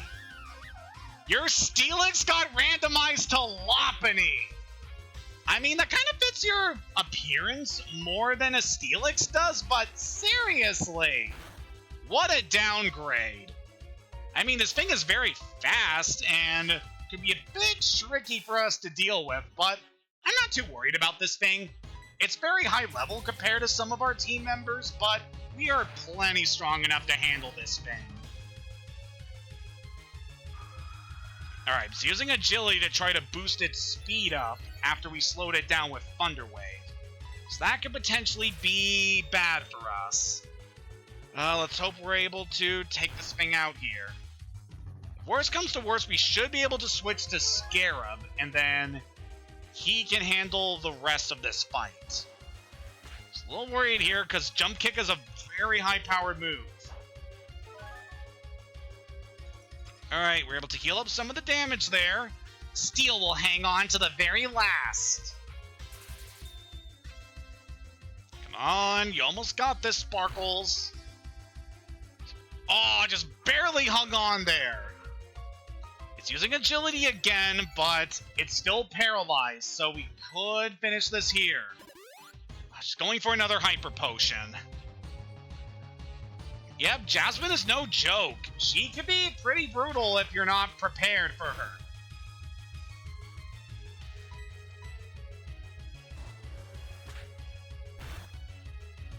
Your Steelix got randomized to Lopunny. I mean, that kind of fits your appearance more than a Steelix does, but seriously, what a downgrade. I mean, this thing is very fast and could be a bit tricky for us to deal with, but I'm not too worried about this thing. It's very high level compared to some of our team members, but we are plenty strong enough to handle this thing. Alright, it's using Agility to try to boost its speed up after we slowed it down with Thunder Wave. So that could potentially be bad for us. Let's hope we're able to take this thing out here. If worst comes to worst, we should be able to switch to Scarab, and then he can handle the rest of this fight. Just a little worried here, because Jump Kick is a very high-powered move. Alright, we're able to heal up some of the damage there. Steel will hang on to the very last. Come on, you almost got this, Sparkles. Oh, just barely hung on there. It's using Agility again, but it's still paralyzed, so we could finish this here. Just going for another Hyper Potion. Yep, Jasmine is no joke. She can be pretty brutal if you're not prepared for her.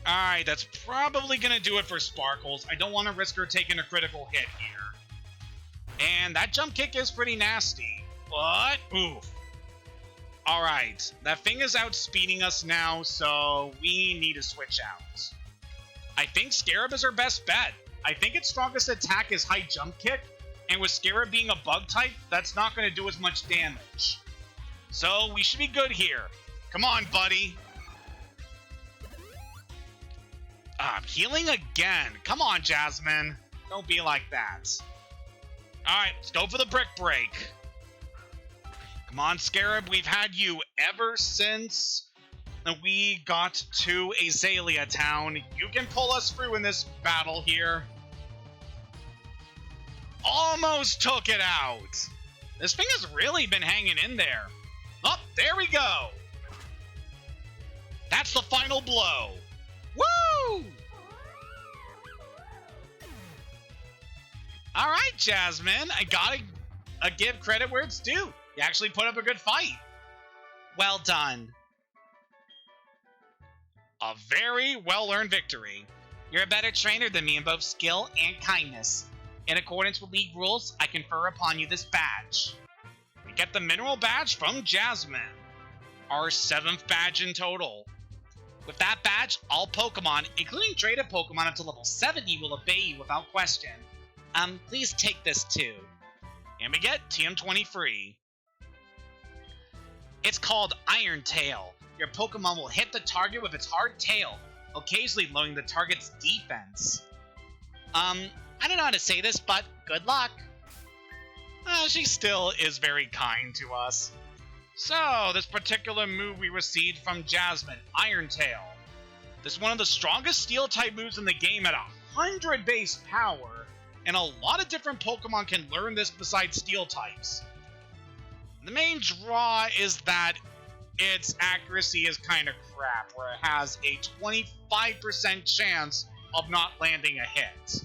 Alright, that's probably going to do it for Sparkles. I don't want to risk her taking a critical hit here. And that Jump Kick is pretty nasty. But, oof. Alright, that thing is outspeeding us now, so we need to switch out. I think Scarab is our best bet. I think its strongest attack is High Jump Kick, and with Scarab being a bug type, that's not going to do as much damage. So we should be good here. Come on, buddy. Healing again. Come on, Jasmine. Don't be like that. Alright, let's go for the Brick Break. Come on, Scarab. We've had you ever since we got to Azalea Town. You can pull us through in this battle here. Almost took it out. This thing has really been hanging in there. Oh, there we go. That's the final blow. Woo! All right, Jasmine, I gotta give credit where it's due. You actually put up a good fight. Well done. A very well-earned victory. You're a better trainer than me in both skill and kindness. In accordance with League rules, I confer upon you this badge. We get the mineral badge from Jasmine. Our 7th badge in total. With that badge, all Pokemon, including traded Pokemon up to level 70, will obey you without question. Please take this too. And we get TM20 free. It's called Iron Tail. Your Pokemon will hit the target with its hard tail, occasionally lowering the target's defense. I don't know how to say this, but good luck. She still is very kind to us. So, this particular move we received from Jasmine, Iron Tail. This is one of the strongest Steel-type moves in the game at 100 base power, and a lot of different Pokemon can learn this besides Steel-types. The main draw is that its accuracy is kind of crap, where it has a 25% chance of not landing a hit.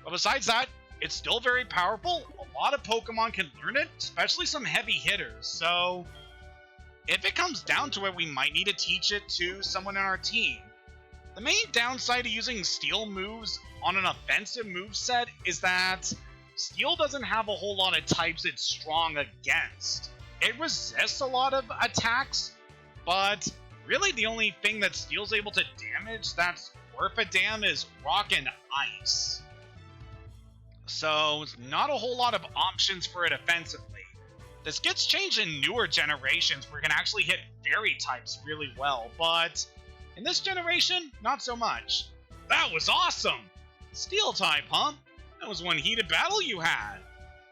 But besides that, it's still very powerful. A lot of Pokemon can learn it, especially some heavy hitters. So, if it comes down to it, we might need to teach it to someone on our team. The main downside of using Steel moves on an offensive moveset is that Steel doesn't have a whole lot of types it's strong against. It resists a lot of attacks, but really the only thing that Steel's able to damage that's worth a damn is Rock and Ice. So, not a whole lot of options for it offensively. This gets changed in newer generations where it can actually hit Fairy types really well, but in this generation, not so much. That was awesome! Steel type, huh? That was one heated battle you had.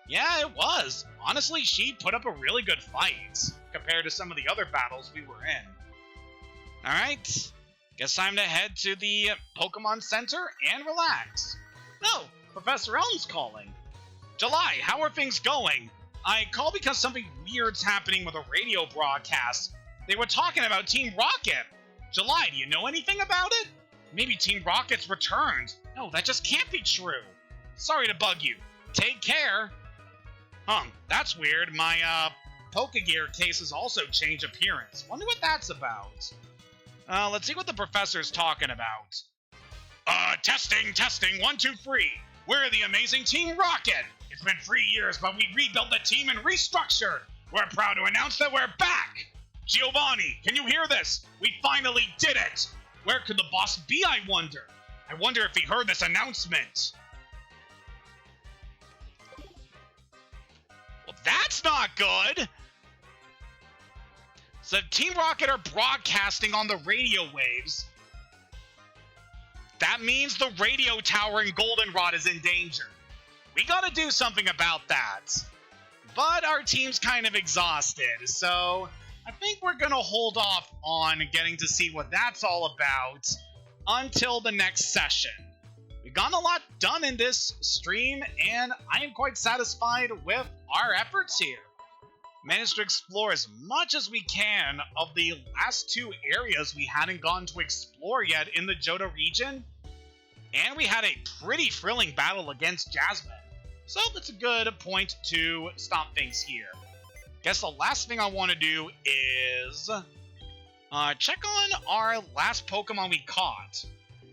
Yeah, it was. Honestly, she put up a really good fight compared to some of the other battles we were in. Alright, guess time to head to the Pokemon Center and relax. Oh, Professor Elm's calling. July, how are things going? I call because something weird's happening with a radio broadcast. They were talking about Team Rocket. July, do you know anything about it? Maybe Team Rocket's returned. No, that just can't be true. Sorry to bug you. Take care. That's weird. My, Pokegear case has also changed appearance. Wonder what that's about. Let's see what the professor's talking about. Testing, 1, 2, 3. We're the amazing Team Rocket. It's been 3 years, but we rebuilt the team and restructured. We're proud to announce that we're back. Giovanni, can you hear this? We finally did it. Where could the boss be, I wonder? I wonder if he heard this announcement. Well, that's not good. So Team Rocket are broadcasting on the radio waves. That means the radio tower in Goldenrod is in danger. We gotta do something about that. But our team's kind of exhausted, so I think we're gonna hold off on getting to see what that's all about until the next session. We've gotten a lot done in this stream, and I am quite satisfied with our efforts here. Managed to explore as much as we can of the last 2 areas we hadn't gotten to explore yet in the Johto region. And we had a pretty thrilling battle against Jasmine. So that's a good point to stop things here. Guess the last thing I want to do is check on our last Pokemon we caught.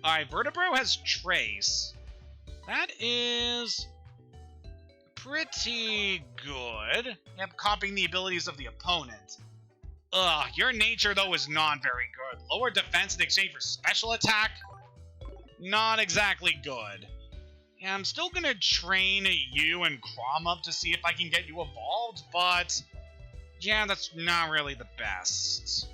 Alright, Vertebro has Trace. That is pretty good. Yep, copying the abilities of the opponent. Your nature, though, is not very good. Lower defense in exchange for special attack? Not exactly good. Yeah, I'm still gonna train you and Crom up to see if I can get you evolved, but yeah, that's not really the best.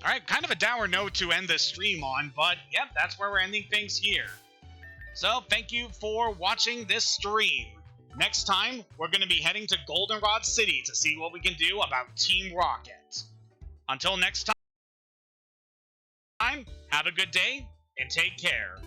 Alright, kind of a dour note to end this stream on, but yep, that's where we're ending things here. So, thank you for watching this stream. Next time, we're going to be heading to Goldenrod City to see what we can do about Team Rocket. Until next time, have a good day, and take care.